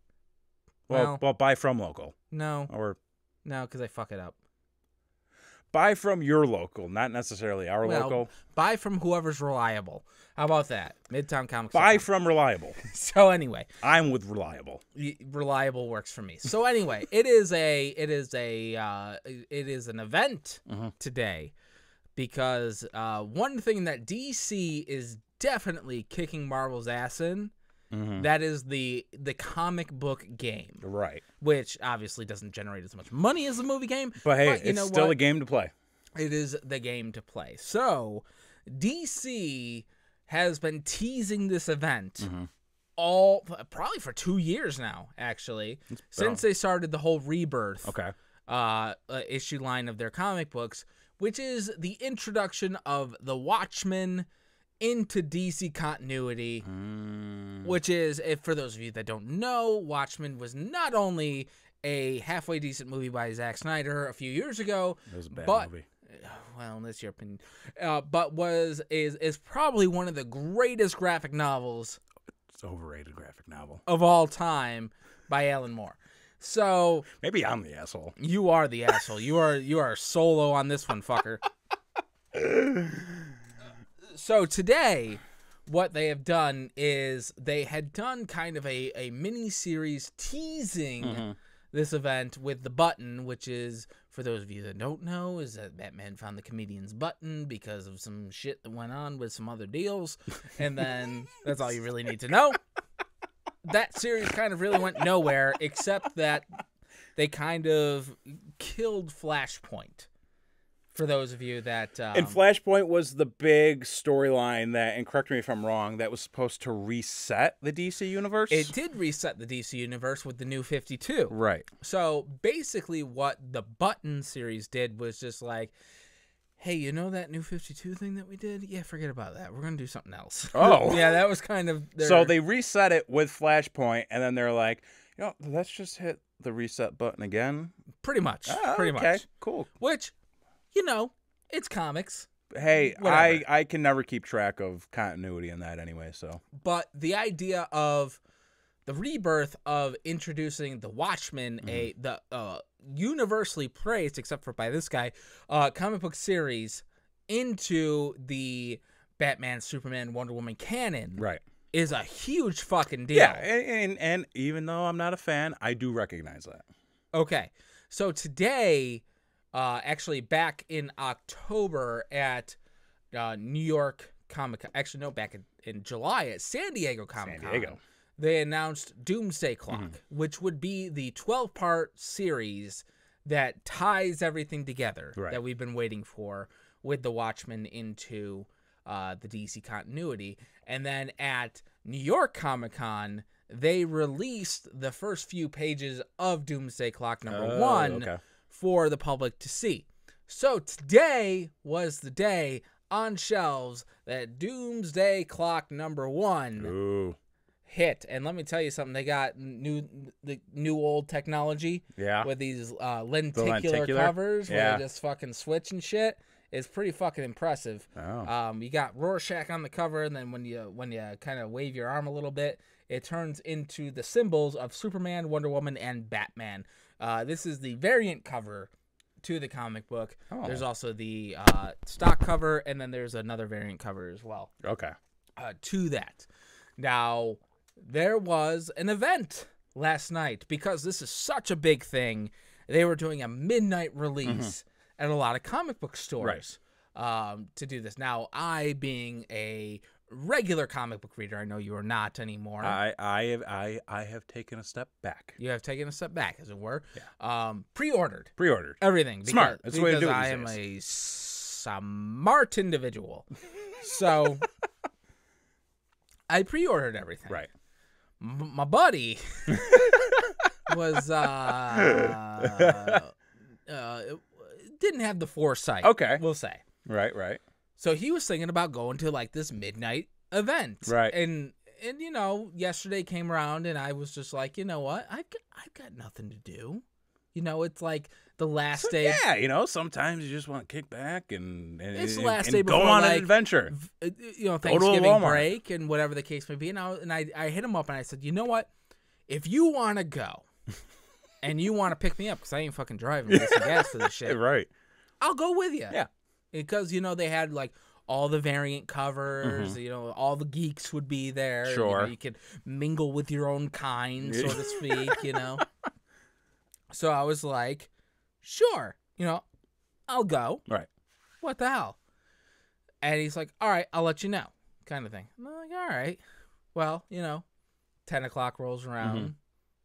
Well, buy from local. No. Or no, because I fuck it up. Buy from your local, not necessarily our local. Buy from whoever's reliable. How about that? Midtown Comics. Buy from reliable. So anyway, I'm with reliable. Reliable works for me. So anyway, it is an event today because one thing that DC is definitely kicking Marvel's ass in. That is the comic book game. Right. Which obviously doesn't generate as much money as the movie game. But hey, it's still a game to play. It is the game to play. So, DC has been teasing this event probably for 2 years now, actually. Since they started the whole Rebirth issue line of their comic books, which is the introduction of the Watchmen into DC continuity, which is, for those of you that don't know, Watchmen was not only a halfway decent movie by Zack Snyder a few years ago, it was a bad movie. Well, that's your opinion. But is probably one of the greatest graphic novels. It's an overrated graphic novel of all time by Alan Moore. So maybe I'm the asshole. You are the asshole. You are solo on this one, fucker. So today, what they have done is they had done kind of a mini-series teasing this event with the button, which is, for those of you that don't know, is that Batman found the comedian's button because of some shit that went on with some other deals. And then that's all you really need to know. That series kind of really went nowhere, except that they kind of killed Flashpoint. For those of you that... and Flashpoint was the big storyline that, and correct me if I'm wrong, that was supposed to reset the DC universe? It did reset the DC universe with the New 52. Right. So basically what the Button series did was just like, hey, you know that New 52 thing that we did? Yeah, forget about that. We're going to do something else. Oh. Yeah, that was kind of... So they reset it with Flashpoint, and then they're like, let's just hit the reset button again? Pretty much. Pretty much. Okay, cool. Which... it's comics. Hey, I can never keep track of continuity in that anyway, so. But the idea of the rebirth of introducing the Watchmen, the universally praised, except for by this guy, comic book series into the Batman, Superman, Wonder Woman canon. Right. Is a huge fucking deal. Yeah, and even though I'm not a fan, I do recognize that. Okay, so today, actually back in October at New York Comic Con, actually no, back in July at San Diego Comic Con, they announced Doomsday Clock, which would be the 12-part series that ties everything together that we've been waiting for with the Watchmen into the DC continuity. And then at New York Comic Con, they released the first few pages of Doomsday Clock number 1 for the public to see. So today was the day on shelves that Doomsday Clock number 1 hit. And let me tell you something, they got the new old technology with these lenticular covers where they just fucking switch and shit. Is pretty fucking impressive. You got Rorschach on the cover, and then when you kind of wave your arm a little bit, it turns into the symbols of Superman, Wonder Woman, and Batman. This is the variant cover to the comic book. There's also the stock cover, and then there's another variant cover as well. To that. Now, there was an event last night, because this is such a big thing. They were doing a midnight release at a lot of comic book stores to do this. Now, I being a regular comic book reader, I know you are not anymore. I have taken a step back. You have taken a step back, as it were. Yeah. Pre-ordered everything. Smart. That's the way to do it. I am a smart individual. So I pre-ordered everything. Right. My buddy was didn't have the foresight. We'll say. Right. So he was thinking about going to like this midnight event. Right. And you know, yesterday came around and I was just like, you know what? I've got nothing to do. You know, it's like the last day. Yeah, you know, sometimes you just want to kick back and it's the last day before, go on like, an adventure. You know, Thanksgiving break and whatever the case may be. And I hit him up and I said, you know what? If you want to go and you want to pick me up, because I ain't fucking driving to get some gas for this shit. Right. I'll go with you. Yeah. Because, you know, they had like all the variant covers, you know, all the geeks would be there. Sure. You know, you could mingle with your own kind, so to speak, you know. So I was like, sure, you know, I'll go. Right. What the hell? And he's like, all right, I'll let you know, kind of thing. And I'm like, all right. Well, you know, 10 o'clock rolls around.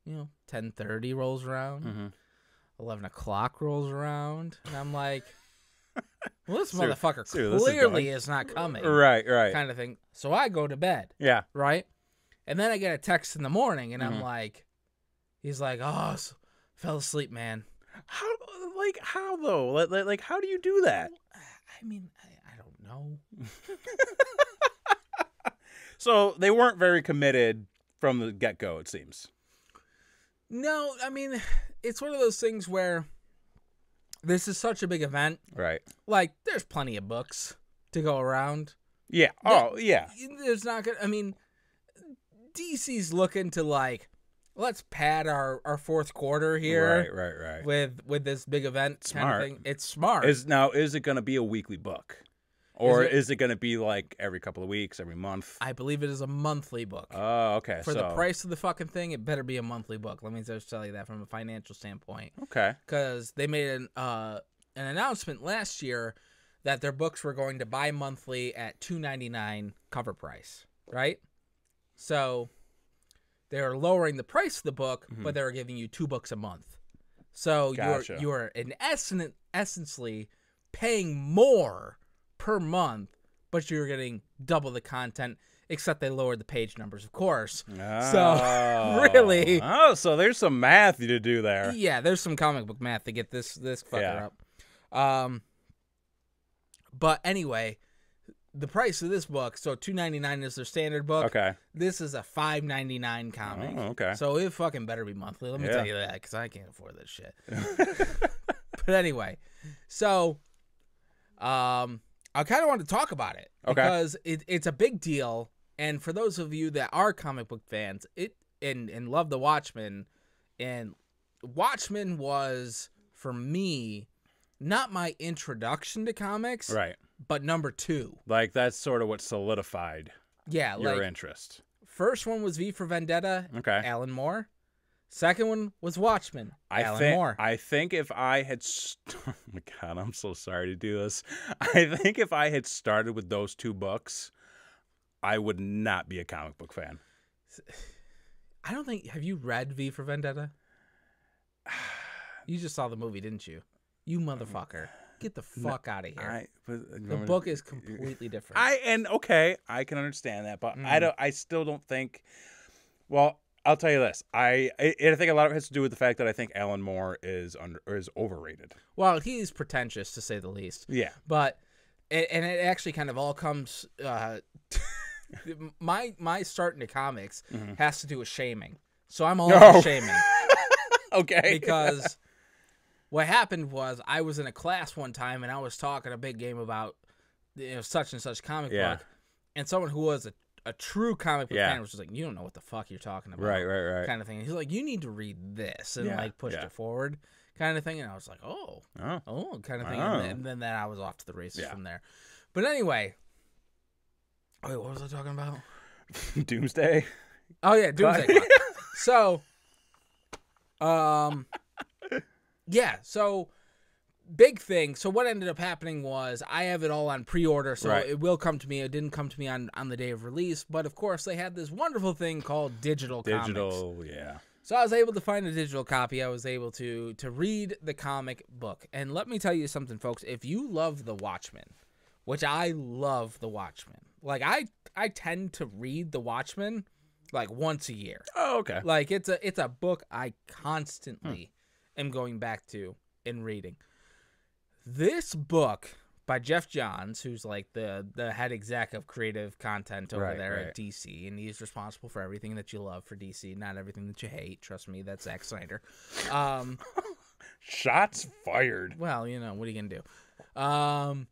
You know, 10:30 rolls around. 11 o'clock rolls around. And I'm like, well, this motherfucker clearly is not coming. Right. Kind of thing. So I go to bed. Yeah. Right? And then I get a text in the morning, and I'm like, he's like, oh, fell asleep, man. How though? Like, how do you do that? I mean, I don't know. So they weren't very committed from the get-go, it seems. No, I mean, it's one of those things where this is such a big event. Right. Like, there's plenty of books to go around. Yeah. Oh, yeah. There's not gonna. I mean, DC's looking to like, let's pad our fourth quarter here. Right. With this big event Smart. kind of thing. It's smart. Is it going to be a weekly book? Or is it going to be like every couple of weeks, every month? I believe it is a monthly book. Oh, okay. For the price of the fucking thing, it better be a monthly book. Let me just tell you that from a financial standpoint. Okay. Because they made an announcement last year that their books were going to buy monthly at $2.99 cover price, right? So they were lowering the price of the book, but they were giving you 2 books a month. So Gotcha. you're in essentially paying more per month, but you're getting double the content, except they lowered the page numbers, of course. Oh. So really, so there's some math to do there. Yeah, there's some comic book math to get this fucker up. But anyway, the price of this book, so $2.99 is their standard book. Okay. This is a $5.99 comic. Oh, okay. So it fucking better be monthly. Let me tell you that, because I can't afford this shit. But anyway, so I kind of want to talk about it because it's a big deal, and for those of you that are comic book fans, and love the Watchmen, and Watchmen was for me not my introduction to comics, Right. but number 2. Like that's sort of what solidified Yeah, your interest. First one was V for Vendetta, Okay. Alan Moore. Second one was Watchmen, Alan Moore. I think if I had oh my God, I'm so sorry to do this. I think if I had started with those 2 books, I would not be a comic book fan. I don't think. Have you read V for Vendetta? You just saw the movie, didn't you? You motherfucker. Get the fuck out of here. The book is completely different. I can understand that, but I still don't think. Well, I'll tell you this. I think a lot of it has to do with the fact that I think Alan Moore is overrated. Well, he's pretentious to say the least. Yeah. But and it actually kind of all comes. My start into comics has to do with shaming. So I'm all shaming. Okay. Because what happened was I was in a class one time and I was talking a big game about such and such comic book, and someone who was a true comic book fan was just like, you don't know what the fuck you're talking about. Right. Kind of thing. And he's like, you need to read this, and like pushed it forward kind of thing. And I was like, oh kind of thing. And then I was off to the races from there. But anyway, wait, what was I talking about? Doomsday. Oh yeah, Doomsday. So, yeah, so big thing. So what ended up happening was I have it all on pre-order, so it will come to me. It didn't come to me on the day of release, but of course they had this wonderful thing called digital comics. Yeah. So I was able to find a digital copy. I was able to read the comic book. And let me tell you something, folks. If you love The Watchmen, which I love The Watchmen, like I tend to read The Watchmen like once a year. Oh, okay. Like it's a book I constantly am going back to and reading. This book by Jeff Johns, who's like the head exec of creative content over there at DC, and he's responsible for everything that you love for DC, not everything that you hate. Trust me, that's Zack Snyder. Shots fired. Well, what are you gonna do?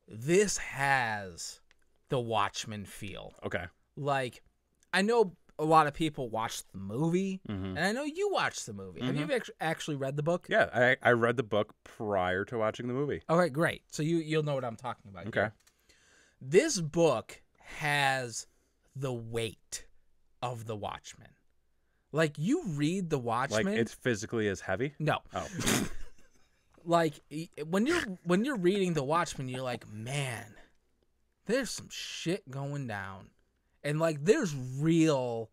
This has the Watchmen feel. Okay. Like, I know a lot of people watched the movie, and I know you watched the movie. Have you actually read the book? Yeah, I read the book prior to watching the movie. Okay, great. So you'll know what I'm talking about. Okay. Here. This book has the weight of The Watchmen. Like, you read The Watchmen. Like, it's physically as heavy? No. Oh. Like, when you're reading The Watchmen, you're like, man, there's some shit going down. And, like, there's a real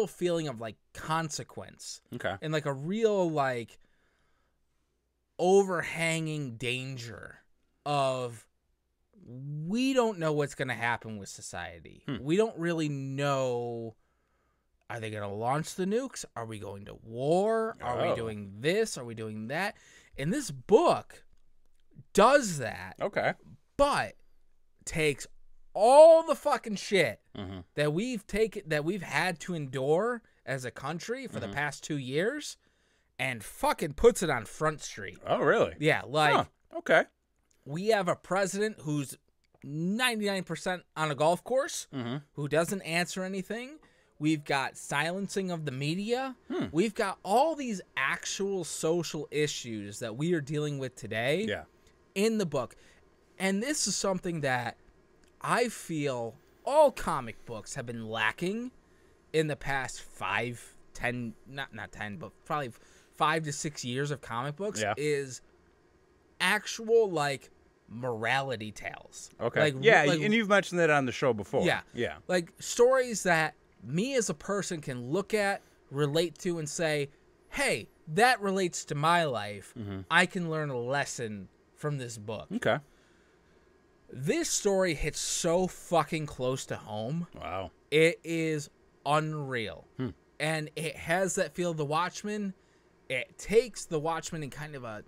feeling of, like, consequence. Okay. And, like, a real, like, overhanging danger of we don't know what's going to happen with society. We don't really know, are they going to launch the nukes? Are we going to war? Are we doing this? Are we doing that? And this book does that. Okay. But takes all the fucking shit that we've had to endure as a country for the past 2 years and fucking puts it on Front Street. Oh, really? Yeah, like okay. We have a president who's 99% on a golf course, who doesn't answer anything. We've got silencing of the media. We've got all these actual social issues that we are dealing with today in the book. And this is something that I feel all comic books have been lacking in the past 5, 10, not 10, but probably 5 to 6 years of comic books is actual, like, morality tales. Okay. And you've mentioned that on the show before. Yeah. Like, stories that me as a person can look at, relate to, and say, hey, that relates to my life. I can learn a lesson from this book. Okay. This story hits so fucking close to home. Wow. It is unreal. And it has that feel of The Watchmen. It takes The Watchmen in kind of a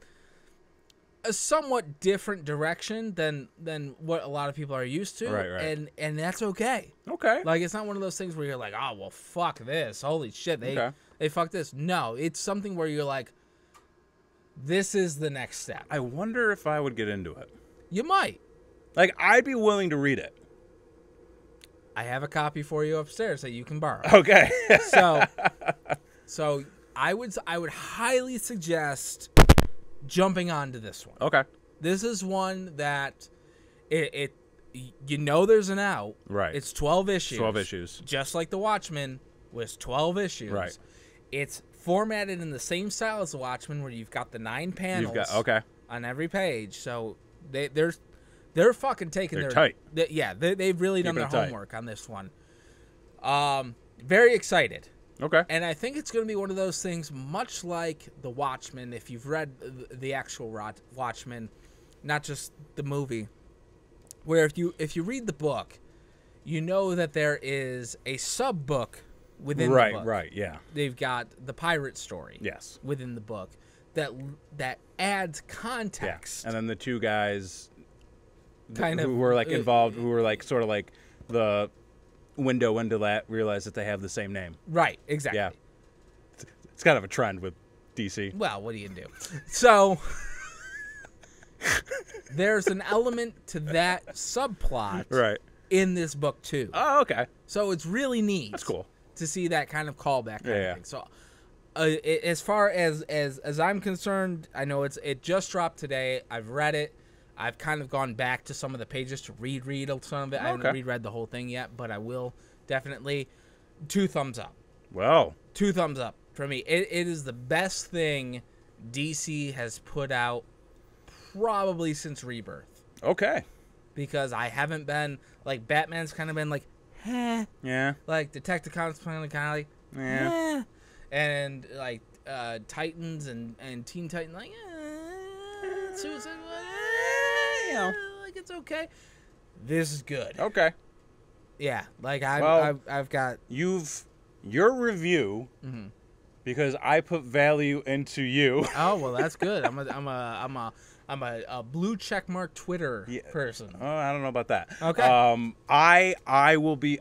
somewhat different direction than what a lot of people are used to. Right. And that's okay. Okay. Like, it's not one of those things where you're like, oh, well, fuck this. Holy shit, they fucked this. No, it's something where you're like, this is the next step. I wonder if I would get into it. You might. Like, I'd be willing to read it. I have a copy for you upstairs that you can borrow. Okay. So I would highly suggest jumping onto this one. Okay. This is one that it there's an out. Right. It's 12 issues. 12 issues. Just like The Watchmen was 12 issues. Right. It's formatted in the same style as The Watchmen, where you've got the 9 panels on every page. So they're fucking taking they're their tight. They've really done their homework on this one. Very excited. Okay. And I think it's going to be one of those things, much like The Watchmen, if you've read the actual Watchmen, not just the movie, where if you read the book, you know that there is a sub-book within the book. Right, yeah. They've got the pirate story within the book that adds context. Yeah. And then the two guys kind of who were like involved, who were like sort of like the window into that, realize that they have the same name. Right, exactly. Yeah. It's kind of a trend with DC. Well, what do you do? So there's an element to that subplot in this book too. Oh, okay. So it's really neat. That's cool to see that kind of callback kind of thing. So as far as I'm concerned, I know it just dropped today. I've read it. I've kind of gone back to some of the pages to reread some of it. I haven't reread the whole thing yet, but I will definitely. 2 thumbs up. Well, 2 thumbs up for me. It is the best thing DC has put out probably since Rebirth. Okay. Because I haven't been, like, Batman's kind of been like, eh. Yeah. Like, Detective Comics kind of like, yeah. And, like, Titans and Teen Titans, like, Suicide, like, it's okay. This is good. Okay. Yeah, like, I've got... Your review... Mm-hmm. Because I put value into you. Oh, well, that's good. I'm a blue checkmark Twitter person. Oh, I don't know about that. Okay.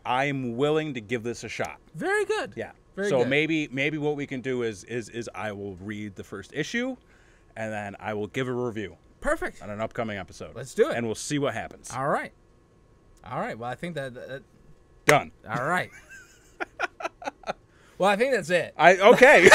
I'm willing to give this a shot. Very good. Yeah. Very so good. maybe what we can do is I will read the first issue, and then I will give a review. Perfect. On an upcoming episode. Let's do it. And we'll see what happens. All right. Well, I think that done. All right. Well, I think that's it. Okay.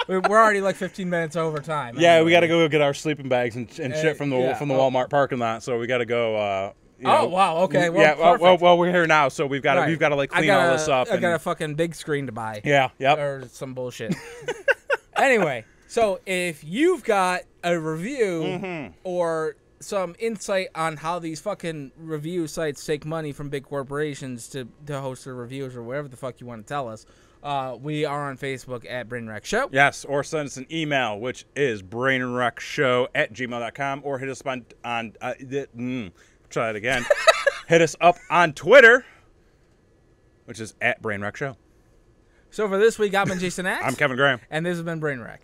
We're already like 15 minutes over time. Yeah, anyway. We got to go get our sleeping bags and shit from the Walmart parking lot. So we got to go. Wow. Okay. Well, well, we're here now, so we've got to like clean all this up. I got a fucking big screen to buy. Yeah. Yep. Or some bullshit. Anyway, so if you've got a review or some insight on how these fucking review sites take money from big corporations to host their reviews or whatever the fuck you want to tell us, we are on Facebook at Brainwreck Show. Yes, or send us an email, which is brainwreckshow@gmail.com, or hit us on try it again. Hit us up on Twitter, which is @BrainwreckShow. So for this week, I've been Jason Axe. I'm Kevin Graham. And this has been Brainwreck.